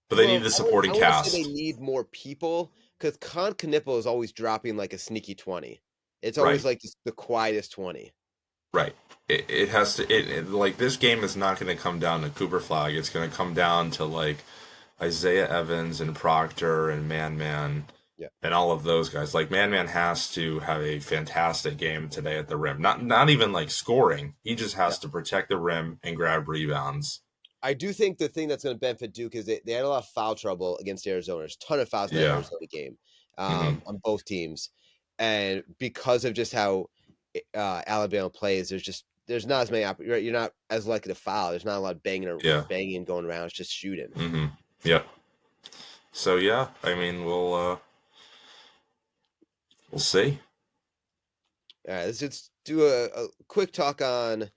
but they need well, the supporting I want to say they cast. need more people because Con Knipple is always dropping like a sneaky 20. It's always Right, like the quietest 20. right. It has to like this game is not going to come down to Cooper Flag. It's going to come down to like Isaiah Evans and Proctor and Man Man Yeah. and all of those guys. Like Man Man has to have a fantastic game today at the rim. Not even like scoring. He just Yeah. has to protect the rim and grab rebounds. I do think the thing that's going to benefit Duke is they had a lot of foul trouble against Arizona. There's a ton of fouls in that Yeah. Arizona game Hmm. on both teams. And because of just how Alabama plays, there's not as many you're not as likely to foul. There's not a lot of Yeah. banging going around. It's just shooting. Hmm. Yeah. So yeah, I mean we'll see. All right, let's just do a quick talk on.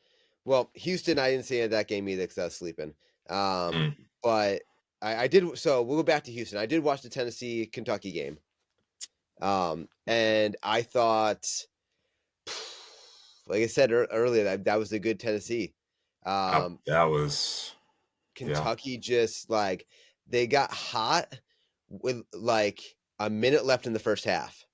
Well, Houston, I didn't see that game either because I was sleeping. Mm. But I did. So we'll go back to Houston. I did watch the Tennessee Kentucky game. And I thought, like I said earlier, that was a good Tennessee. That was yeah. Kentucky just like they got hot with like a minute left in the first half.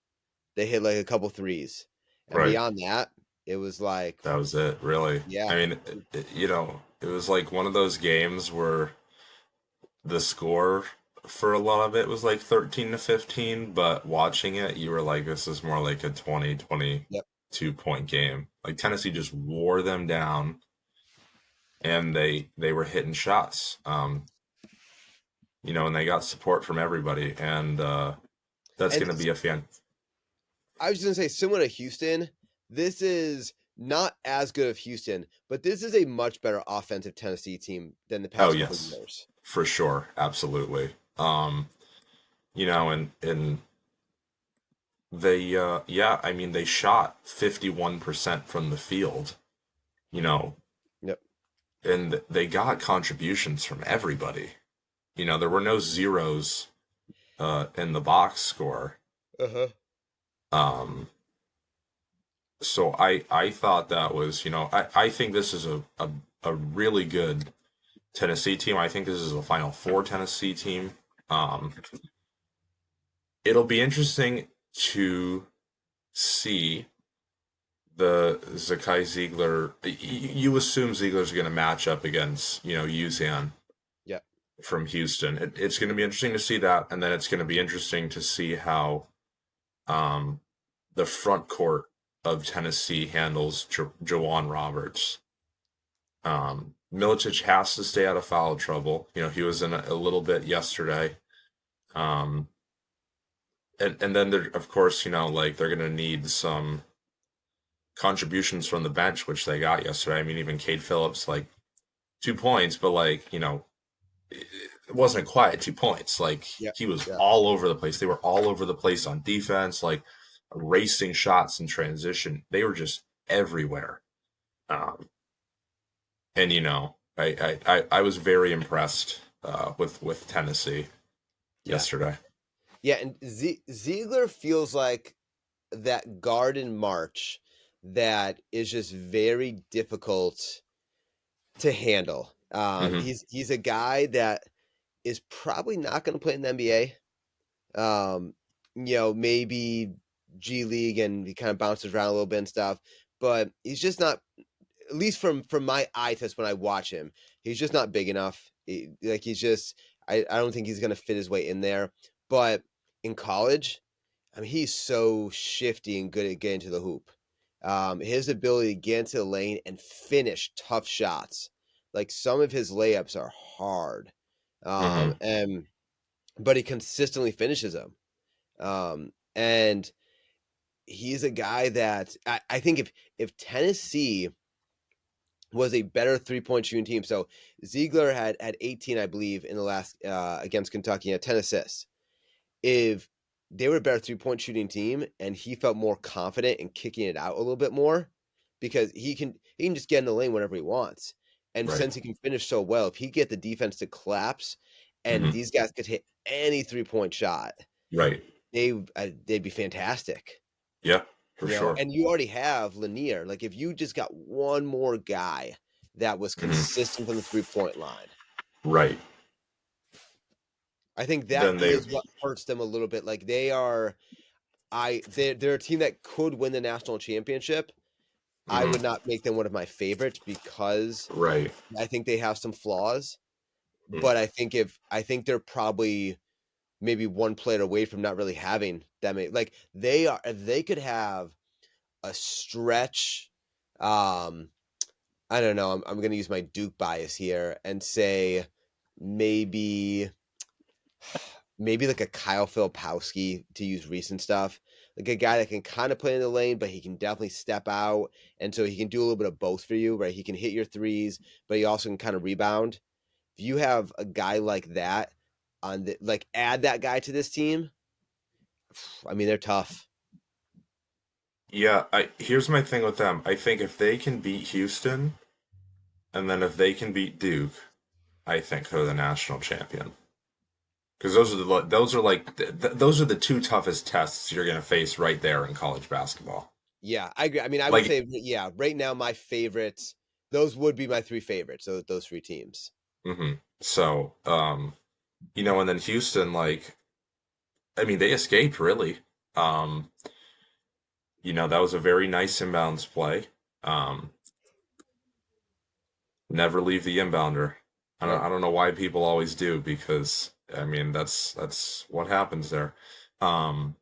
They hit like a couple threes, and Right. beyond that, it was like, That was it, really. yeah, I mean, it was like one of those games where the score for a lot of it was like 13 to 15, but watching it, you were like, this is more like a 20, yep. 22 point game. Like Tennessee just wore them down and they were hitting shots. And they got support from everybody, and that's And going to be a fan. I was just gonna say, similar to Houston, this is not as good of Houston, but this is a much better offensive Tennessee team than the Oh past couple of yes, years. for sure, absolutely. And they yeah, I mean they shot 51% from the field, you know, Yep. and they got contributions from everybody. There were no zeros in the box score. Uh huh. Um so I thought that was, I think this is a really good Tennessee team. I think this is a Final Four Tennessee team. Um it'll be interesting to see the Zakai Ziegler. You assume Ziegler's going to match up against, Uzan Yep. from Houston. It's going to be interesting to see that, and then it's going to be interesting to see how um, the front court of Tennessee handles Jawan Roberts. Milicic has to stay out of foul trouble. He was in a little bit yesterday. Um, and then they're, of course, like they're gonna need some contributions from the bench, which they got yesterday. I mean, even Cade Phillips, like 2 points, but like, it wasn't quite 2 points. Like Yeah, he was yeah, all over the place. They were all over the place on defense, like racing shots in transition. They were just everywhere. Um, and I was very impressed with Tennessee yeah, yesterday. yeah. And Ziegler feels like that Garden March that is just very difficult to handle. Hmm. He's a guy that is probably not going to play in the NBA. Maybe G League, and he kind of bounces around a little bit and stuff. But he's just not, at least from my eye test when I watch him, he's just not big enough. I don't think he's going to fit his way in there. But in college, I mean, he's so shifty and good at getting to the hoop. His ability to get into the lane and finish tough shots, like some of his layups are hard, Hmm. and but he consistently finishes them. And he's a guy that I think if Tennessee was a better 3-point shooting team, so Ziegler had 18, I believe, in the last against Kentucky, and 10 assists. If they were a better 3-point shooting team and he felt more confident in kicking it out a little bit more, because he can just get in the lane whenever he wants. And Right. since he can finish so well, if he get the defense to collapse and Hmm. these guys could hit any 3-point shot, Right. they'd be fantastic. Yeah, for sure. And you already have Lanier. Like if you just got one more guy that was Hmm. consistent from the 3-point line, Right. I think that Then they. is what hurts them a little bit. Like they're a team that could win the national championship. I would Hmm. not make them one of my favorites because Right. I think they have some flaws. Mm. But I think they're probably maybe one player away from not really having that many. Like they could have a stretch. Um, I don't know. I'm going to use my Duke bias here and say maybe maybe like a Kyle Filipowski, to use recent stuff, like a guy that can kind of play in the lane, but he can definitely step out, and so he can do a little bit of both for you, right? He can hit your threes, but he also can kind of rebound. If you have a guy like that like add that guy to this team, I mean they're tough. Yeah, I here's my thing with them. I think if they can beat Houston and then if they can beat Duke, I think they're the national champion. Because those are the two toughest tests you're going to face right there in college basketball. Yeah, I agree. I mean, I would Like, say yeah. Right now, my favorites. Those would be my three favorites. Those three teams. hmm so and then Houston, like, I mean, they escaped really. Um, that was a very nice inbounds play. Um, Never leave the inbounder. I don't Yep. I don't know why people always do because I mean that's what happens there. Um,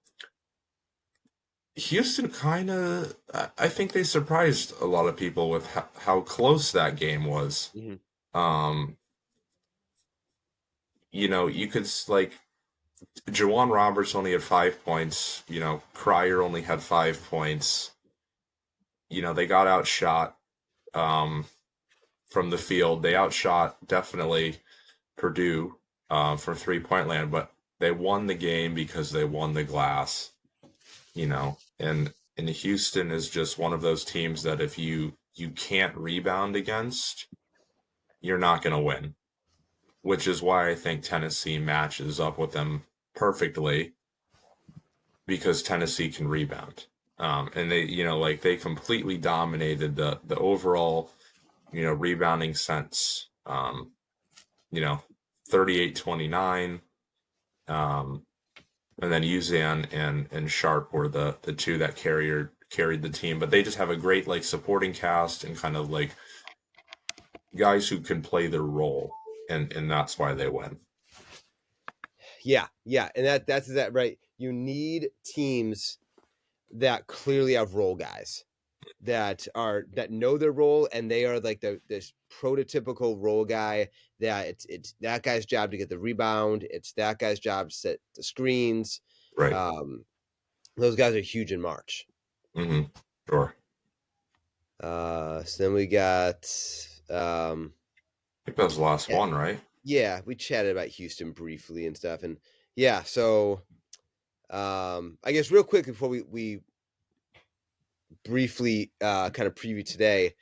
Houston kind of I think they surprised a lot of people with how close that game was. Hmm. Um, you could like Jawan Roberts only had 5 points. Cryer only had 5 points. They got outshot um, from the field. They outshot definitely Purdue for 3-point land, but they won the game because they won the glass. And Houston is just one of those teams that if you can't rebound against, you're not going to win. Which is why I think Tennessee matches up with them perfectly because Tennessee can rebound. And they, like they completely dominated the overall, rebounding sense. You know, 38-29. Um, and then Uzan and Sharp were the two that carried the team. But they just have a great like supporting cast and kind of like guys who can play their role, and that's why they win. Yeah, yeah, and that's that right. You need teams that clearly have role guys that know their role, and they are like this prototypical role guy that it's that guy's job to get the rebound. It's that guy's job to set the screens. Right. Those guys are huge in March. Mm-hmm. Sure. So then we got I think that was the last one, right? yeah, we chatted about Houston briefly and stuff, and yeah, so I guess real quick before we briefly kind of preview today,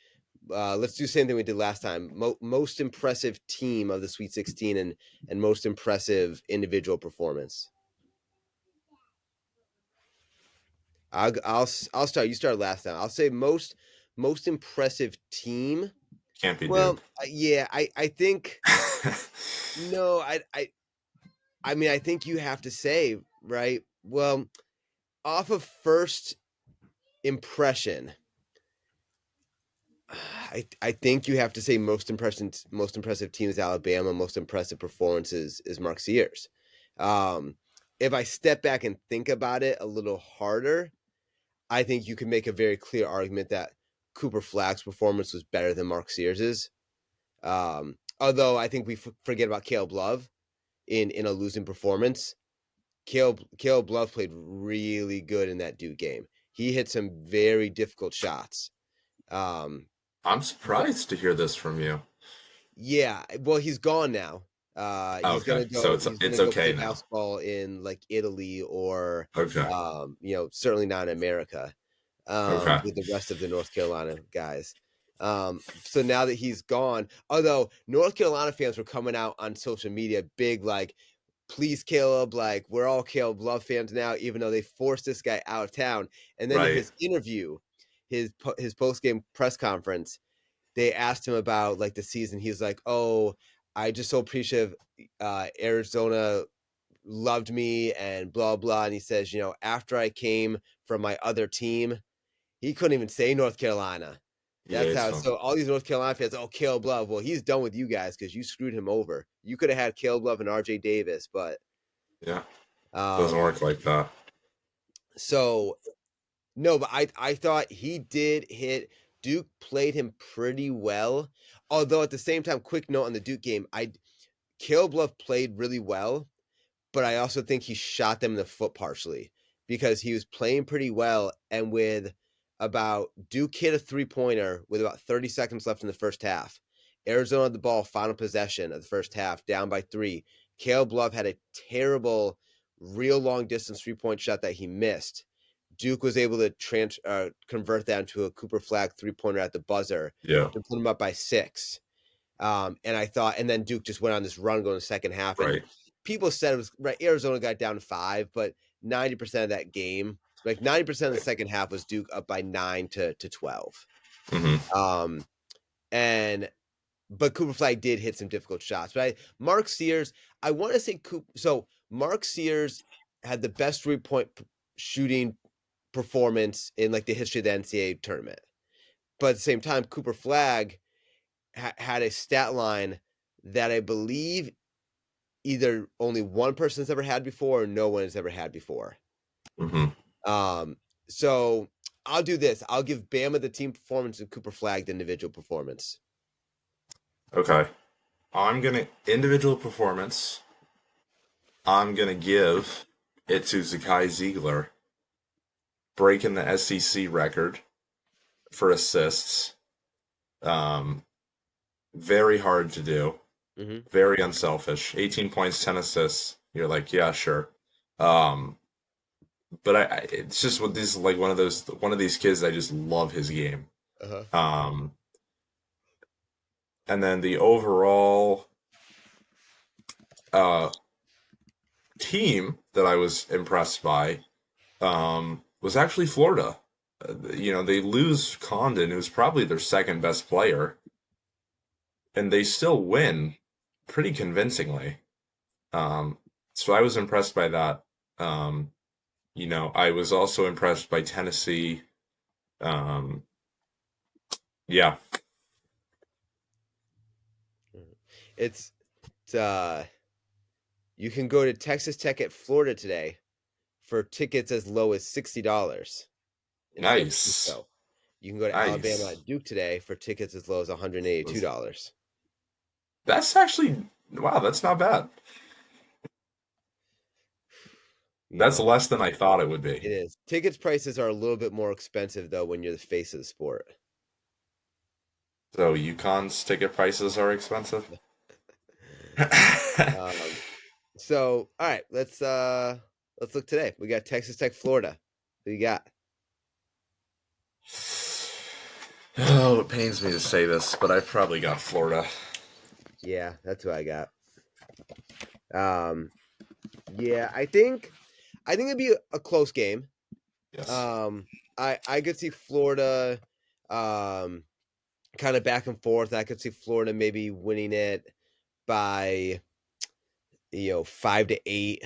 let's do the same thing we did last time. Most impressive team of the Sweet 16 and most impressive individual performance. I'll start. You started last time. I'll say most impressive team. Can't be Well, Duke. yeah, I think no, I mean I think you have to say right. Well, off of first impression, I think you have to say most impressive team is Alabama. Most impressive performances is Mark Sears. If I step back and think about it a little harder, I think you can make a very clear argument that Cooper Flagg's performance was better than Mark Sears's. Although I think we forget about Caleb Love in a losing performance. Caleb Love played really good in that Duke game. He hit some very difficult shots. I'm surprised to hear this from you. Yeah, well, he's gone now. He's Okay, gonna so go. He's gonna it's go okay play now. basketball in like Italy or, Okay. certainly not in America, Okay. with the rest of the North Carolina guys. So now that he's gone, although North Carolina fans were coming out on social media big, like, please Caleb, like we're all Caleb Love fans now, even though they forced this guy out of town. And then in Right. his interview, his post game press conference, they asked him about like the season. He's like, "Oh, I just so appreciative. Arizona loved me and blah blah." And he says, after I came from my other team, he couldn't even say North Carolina. Yeah, That's it's how. So all these North Carolina fans, oh, Caleb Love. Well, he's done with you guys because you screwed him over. You could have had Caleb Love and R.J. Davis, but yeah. Doesn't um, work like that. so no, but I thought he did hit. Duke played him pretty well. Although at the same time, quick note on the Duke game, Caleb Love played really well, but I also think he shot them in the foot partially because he was playing pretty well. And with about Duke hit a 3-pointer with about 30 seconds left in the first half. Arizona had the ball, final possession of the first half, down by 3. Caleb Love had a terrible, real long distance 3-point shot that he missed. Duke was able to convert that into a Cooper Flagg 3-pointer at the buzzer Yeah. to put him up by 6. And I thought, and then Duke just went on this run going the second half. And Right. people said it was right. Arizona got down 5, but 90% of that game, like 90% of the second half, was Duke up by 9 to 12. Mm-hmm. But Cooper Flagg did hit some difficult shots. But Mark Sears, I want to say so Mark Sears had the best 3-point shooting performance in like the history of the NCAA tournament. But at the same time, Cooper Flagg had a stat line that I believe either only one person's ever had before or no one has ever had before. Mm-hmm. So I'll do this. I'll give Bama the team performance and Cooper Flagg the individual performance. Okay. I'm gonna individual performance. I'm gonna give it to Zakai Ziegler, breaking the SEC record for assists. Um, very hard to do. Mm-hmm. Very unselfish. 18 points, 10 assists. You're like, yeah, sure. Um, but it's just what this like one of these kids. I just love his game. Uh-huh. Um, and then the overall uh team that I was impressed by was actually Florida. They lose Condon, who's probably their second best player, and they still win pretty convincingly. Um, so I was impressed by that. Um, I was also impressed by Tennessee. Um, yeah, It's you can go to Texas Tech at Florida today for tickets as low as $60 in San nice, Francisco. You can go to Alabama nice. at Duke today for tickets as low as $182. That's actually wow. That's not bad. You That's know, less than I thought it would it be. is. Tickets prices are a little bit more expensive though when you're the face of the sport. So UConn's ticket prices are expensive. Um, so all right, let's look today. We got Texas Tech, Florida. Who you got? Oh, it pains me to say this, but I've probably got Florida. Yeah, that's who I got. Um, yeah, I think it'd be a close game. Yes. Um, I could see Florida, um, kind of back and forth. I could see Florida maybe winning it by 5-8,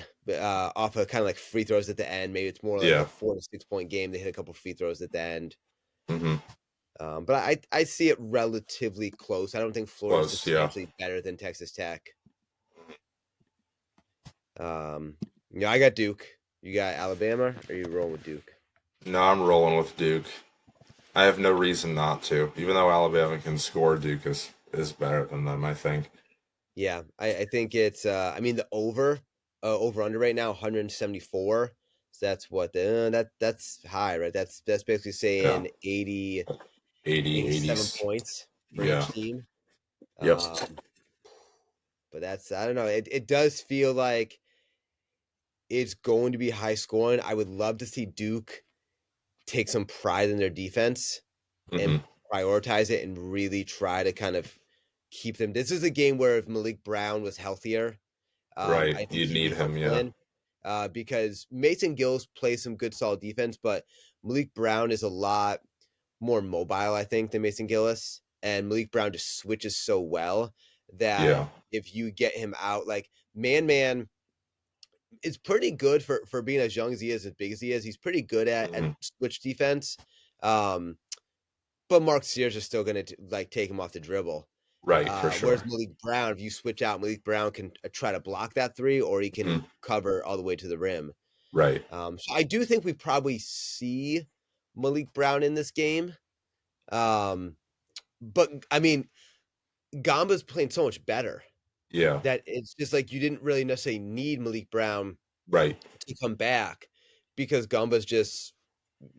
off of kind of like free throws at the end. Maybe it's more like a Yeah. 4 to 6 point game. They hit a couple free throws at the end. Hmm. But I see it relatively close. I don't think Florida's Close. Yeah. substantially better than Texas Tech. I got Duke. You got Alabama, or are you rolling with Duke? No, I'm rolling with Duke. I have no reason not to. Even though Alabama can score, Duke is better than them, I think. Yeah, I think it's I mean the over under right now 174. So that's what that's high, right? That's basically Yeah. saying 80 80, 87 80s. points for Yeah. each team. Yep. Um but that's I don't know. It does feel like it's going to be high scoring. I would love to see Duke take some pride in their defense and Hmm. prioritize it and really try to kind of keep them. This is a game where if Malik Brown was healthier, Right. I think You'd he'd be need him, helpful yeah. in, because Mason Gills plays some good solid defense, but Malik Brown is a lot more mobile, I think, than Mason Gillis. And Malik Brown just switches so well that Yeah. if you get him out, like man is pretty good for being as young as he is, as big as he is. He's pretty good at Hmm. switch defense. Um, but Mark Sears is still going to like take him off the dribble. Right, for Whereas sure. Malik Brown, if you switch out, Malik Brown can try to block that three, or he can Hmm. cover all the way to the rim. Right. So I do think we probably see Malik Brown in this game. Um, but I mean, Gamba's playing so much better Yeah. that it's just like you didn't really necessarily need Malik Brown Right. to come back because Gumba's just,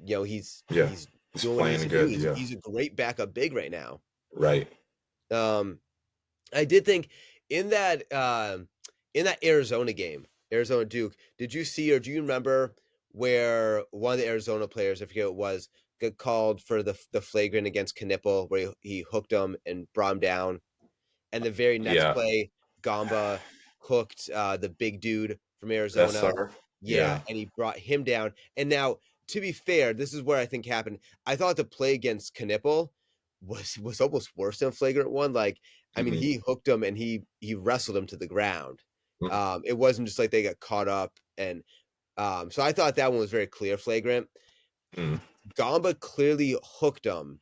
Yeah. he's He's doing what he needs playing to do. good, He's yeah. he's a great backup big right now. Right. Um, I did think in that Arizona game, Arizona Duke, did you see or do you remember where one of the Arizona players, I forget what it was, got called for the flagrant against Knipple where he hooked him and brought him down, and the very next Yeah. play, Gamba hooked the big dude from Arizona. SR. Yeah, Yeah. and he brought him down. And now, to be fair, this is where I think happened. I thought the play against Knipple was almost worse than a flagrant one. Like, I mean, Hmm. he hooked him and he wrestled him to the ground. It wasn't just like they got caught up and so I thought that one was very clear flagrant. Hmm. Gamba clearly hooked him.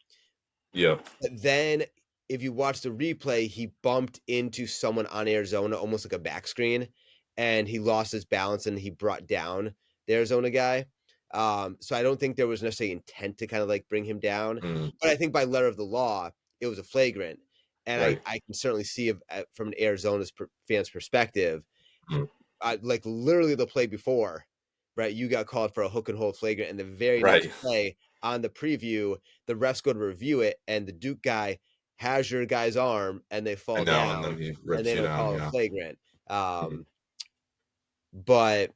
Yep. But then if you watch the replay, he bumped into someone on Arizona, almost like a back screen, and he lost his balance and he brought down the Arizona guy. So I don't think there was necessarily intent to kind of like bring him down, Hmm. but I think by letter of the law, it was a flagrant, and I Right. I can certainly see from an Arizona's fan's perspective, Hmm. like literally the play before, right? You got called for a hook and hold flagrant, and the very next Right. play on the preview, the refs go to review it, and the Duke guy has your guy's arm, and they I fall know, and down, then he and rips they you don't down, call it a yeah. flagrant. Mhm. But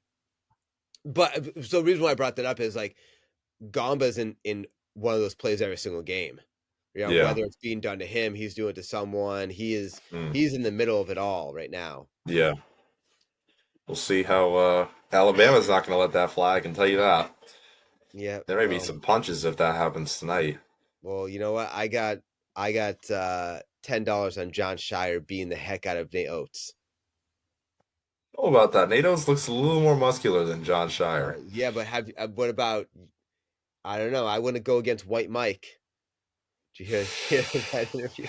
so the reason why I brought that up is like Gamba's in one of those plays every single game. Yeah. Whether it's being done to him, he's doing it to someone. Mm. He's in the middle of it all right now. Yeah. We'll see how Alabama's not going to let that fly, I can tell you that. Yeah. There may be some punches if that happens tonight. Well, you know what? I got $10 on John Shire beating the heck out of Nate Oates. Oh, about that. Natos looks a little more muscular than John Shire. Yeah, but what about I don't know. I wouldn't go against White Mike. Did you hear that interview?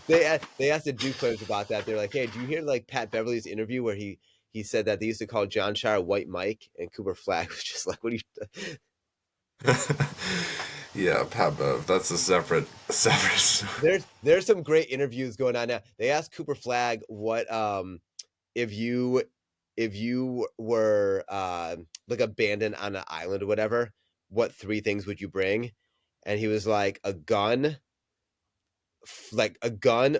They asked the Duke players about that. They're like, "Hey, do you hear like Pat Beverly's interview where he said that they used to call John Shire White Mike?" And Cooper Flag was just like, "What are you?" Yeah, Pat Bev. That's a separate story. There's some great interviews going on now. They asked Cooper Flag what if you if you were like abandoned on an island or whatever, what 3 things would you bring? And he was like a gun,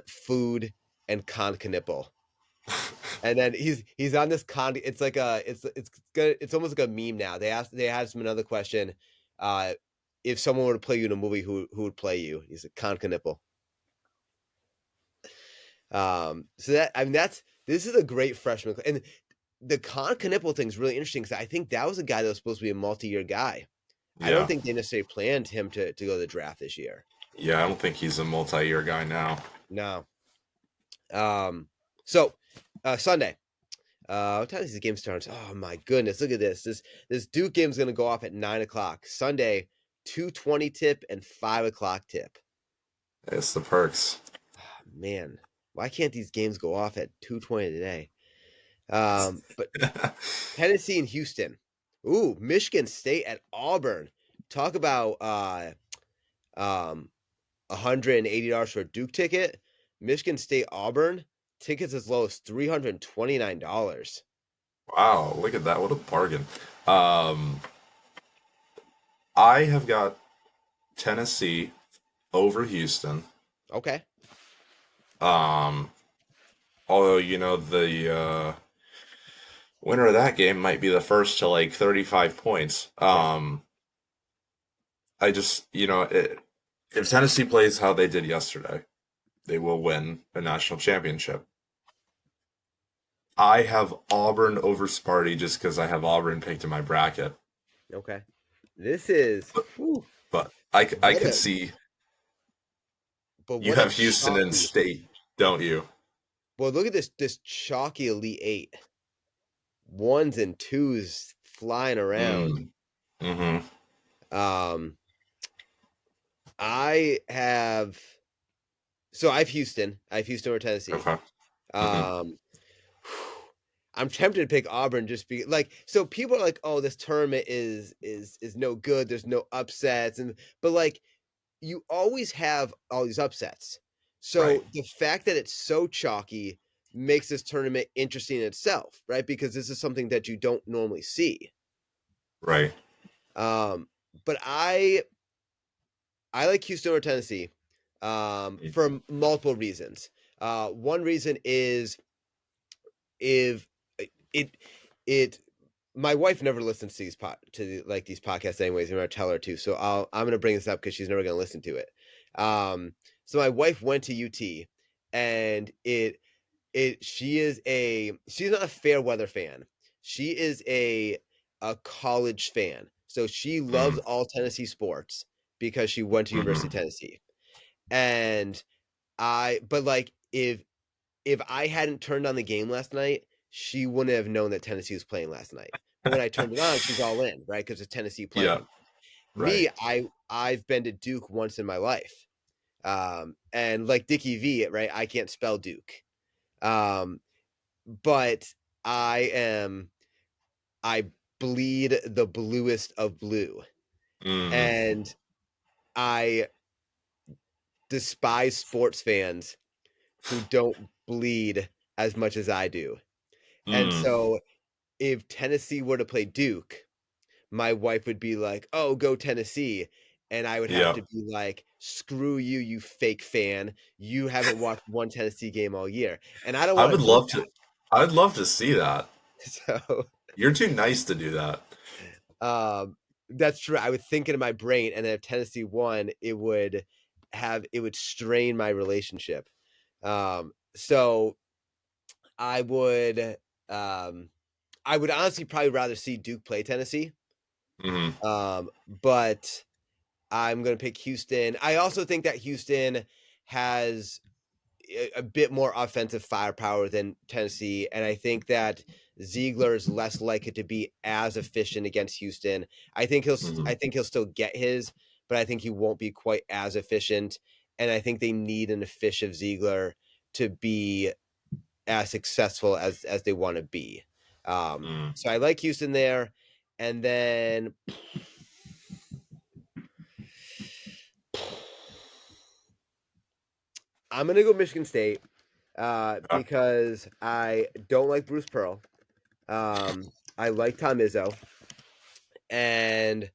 food, and Concaniple. And then he's on this it's like a it's almost like a meme now. They asked him another question. If someone were to play you in a movie, who would play you? He's a Concaniple. So that I mean this is a great freshman, and the Concaniple thing is really interesting because I think that was a guy that was supposed to be a multi-year guy. I don't Yeah. think they necessarily planned him to go to the draft this year. Yeah, I don't think he's a multi-year guy now. No. So Sunday. What time does the game start? Oh my goodness! Look at this. This Duke game is going to go off at 9 o'clock Sunday. 2:20 tip and 5 o'clock tip. It's the perks. Oh, man, why can't these games go off at 2:20 today? But Tennessee and Houston. Ooh, Michigan State at Auburn. Talk about $180 for a Duke ticket. Michigan State Auburn tickets as low as $329. Wow, look at that. What a bargain. Um, I have got Tennessee over Houston. Okay. Um, Although, the winner of that game might be the first to like 35 points. Right. I just, if Tennessee plays how they did yesterday, they will win a national championship. I have Auburn over Sparty just because I have Auburn picked in my bracket. Okay. This is But, whew, but I what could a see but you what a have Houston and chalky. State, don't you? Well, look at this chalky Elite Eight. Ones and twos flying around. Mm. Mm-hmm. Um, I have I have Houston. I have Houston or Tennessee. Okay. Mm-hmm. Um, I'm tempted to pick Auburn just be like so people are like, oh, this tournament is no good. There's no upsets, but like you always have all these upsets. Right. So the fact that it's so chalky makes this tournament interesting in itself, right? Because this is something that you don't normally see. Right. But I like Houston or Tennessee for multiple reasons. One reason is if it it my wife never listens to these podcasts anyways. I'm gonna tell her to, so I'm gonna bring this up because she's never gonna listen to it. So my wife went to UT, and she's not a fair weather fan. She is a college fan, so she loves Mm. all Tennessee sports because she went to University Mm-hmm. of Tennessee. And but like if I hadn't turned on the game last night, she wouldn't have known that Tennessee was playing last night. But when I turned it on, she's all in, right? Because it's Tennessee Yeah. playing. Right. Me, I've been to Duke once in my life. And like Dickie V, right? I can't spell Duke. But I bleed the bluest of blue. Mm. And I despise sports fans who don't bleed as much as I do. And Mm. so if Tennessee were to play Duke, my wife would be like, "Oh, go Tennessee." And I would have Yeah. to be like, "Screw you, you fake fan. You haven't watched one Tennessee game all year." And I don't I want would to do love to. I'd love to see that. that. So You're too nice to do that. um that's true. I would think it in my brain, and then if Tennessee won, it would strain my relationship. So I would um I would honestly probably rather see Duke play Tennessee. Hmm. But I'm going to pick Houston. I also think that Houston has a bit more offensive firepower than Tennessee, and I think that Ziegler is less likely to be as efficient against Houston. Hmm. I think he'll still get his, but I think he won't be quite as efficient. And I think they need an efficient Ziegler to be as successful as they want to be. Mm. So I like Houston there, and then I'm gonna go Michigan State Yeah. because I don't like Bruce Pearl. I like Tom Izzo, and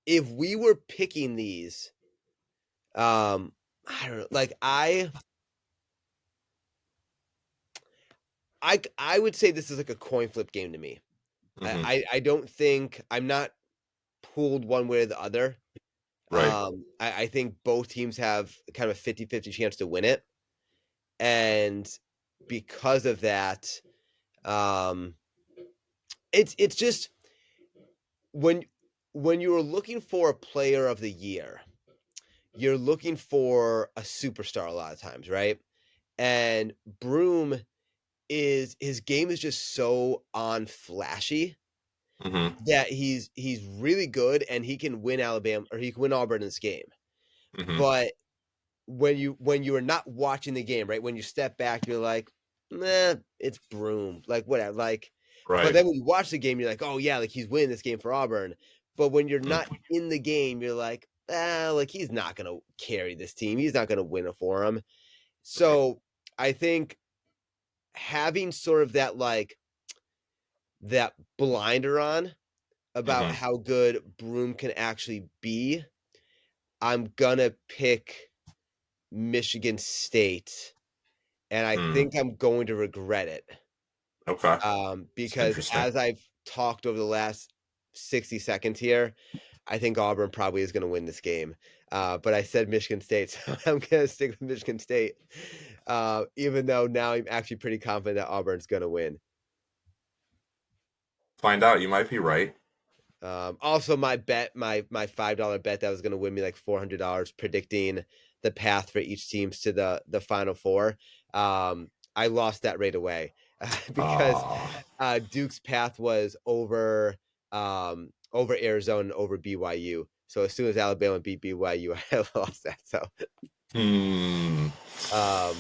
if we were picking these, I don't know, like I would say this is like a coin flip game to me. Hmm. I don't think I'm not pulled one way or the other. Right. I think both teams have kind of a 50-50 chance to win it. And because of that, um, it's just when you are looking for a player of the year, you're looking for a superstar a lot of times, right? And Broom is his game is just so on flashy Hmm. that he's really good and he can win Alabama or he can win Auburn in this game. Hmm. But when you are not watching the game, right? When you step back, you're like, nah, it's Broom. Like whatever. Like, but Right. then when you watch the game, you're like, oh yeah, like he's winning this game for Auburn. But when you're not Mhm. in the game, you're like, like he's not gonna carry this team. He's not gonna win it for him. Right. So I think having sort of that blinder on about Hmm. how good Broom can actually be, I'm gonna pick Michigan State, and I Mm. think I'm going to regret it. Okay. It's Because interesting. as I've talked over the last 60 seconds here, I think Auburn probably is going to win this game. But I said Michigan State, so I'm going to stick with Michigan State, even though now I'm actually pretty confident that Auburn's going to win. Find out. You might be right. Also, my bet, my $5 bet that was going to win me like $400 predicting the path for each teams to the Final Four. I lost that right away because Ah. Duke's path was over Arizona and over BYU. So as soon as Alabama beat BYU, I lost that. So Hmm. all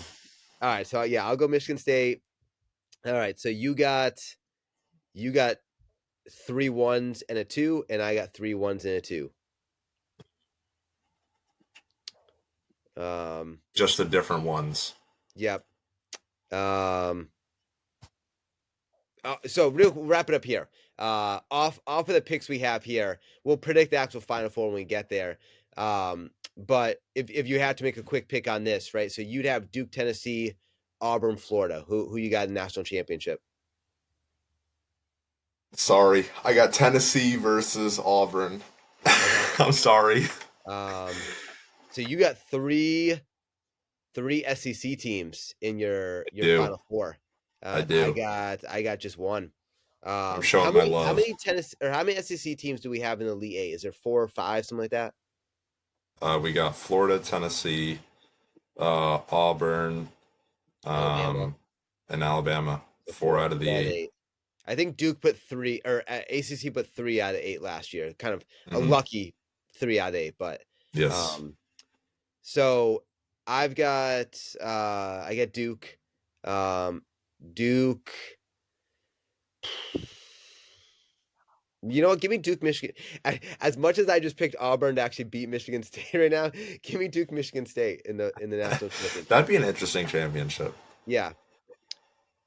right, so yeah, I'll go Michigan State. All right, so you got 3 1s and a 2, and I got 3 1s and a 2. Um, Just the different ones. yep. Um, so real wrap it up here. Off of the picks we have here, we'll predict the actual Final Four when we get there. But if you had to make a quick pick on this, right? So you'd have Duke, Tennessee, Auburn, Florida. Who you got in the national championship? Sorry, I got Tennessee versus Auburn. Okay. I'm sorry. Um, so you got three SEC teams in your Do. Final Four. I I do. got just one. I'm How showing my many how love. many tennis or how many SEC teams do we have in the Elite Eight? Is there 4 or 5, something like that? We got Florida, Tennessee, Auburn, Alabama. um, and Alabama. So Four four, out of the four out of eight. 8. I think Duke put 3, or ACC put 3 out of 8 last year. Kind of a Hmm. lucky 3 out of 8, but Yes. um, so I get Duke, Duke. You know what? Give me Duke, Michigan. As much as I just picked Auburn to actually beat Michigan State right now, give me Duke, Michigan State in the national That'd championship. be an interesting championship. Yeah,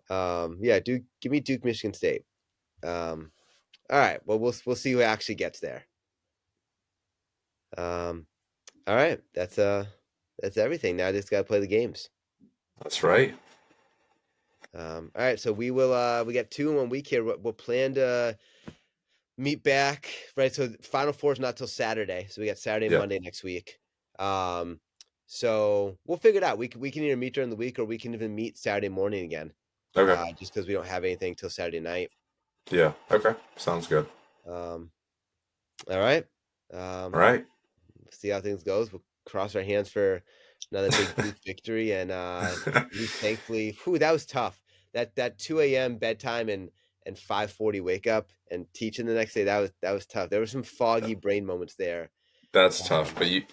yeah. Duke, give me Duke, Michigan State. Um, all right. Well, we'll see who actually gets there. Um, all right. That's everything. Now I just gotta play the games. That's right. All right. So we got 2 in 1 week here. We'll plan to meet back, right? So Final Four is not till Saturday. So we got Saturday and Yeah. Monday next week. Um, so we'll figure it out. We can either meet during the week or we can even meet Saturday morning again. Okay. Just because we don't have anything till Saturday night. Yeah. Okay. Sounds good. Um, all right. All Um, right. see how things goes. We'll cross our hands for another big Duke victory, and at least thankfully, whew, that was tough. That 2 a.m. bedtime and 5:40 wake up and teaching the next day, that was tough. There were some foggy brain moments there. That's tough, Um, but you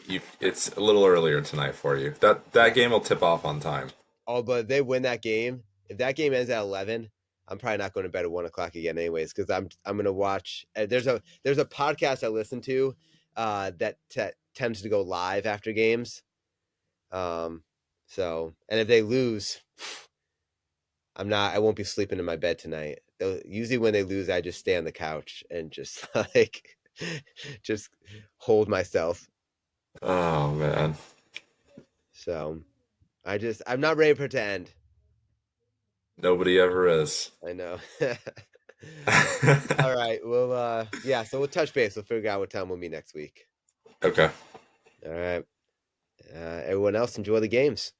it's a little earlier tonight for you. That yeah. game will tip off on time. Oh, but if they win that game, if that game ends at 11, I'm probably not going to bed at 1 o'clock again, anyways, because I'm gonna watch. There's a podcast I listen to, that tends to go live after games. Um, so and if they lose, I won't be sleeping in my bed tonight. Usually when they lose, I just stay on the couch and just like just hold myself. Oh man. So I'm not ready for it to end. Nobody ever is. I know. All right. Well, yeah. So we'll touch base. We'll figure out what time we'll meet next week. Okay. All right. Everyone else, enjoy the games.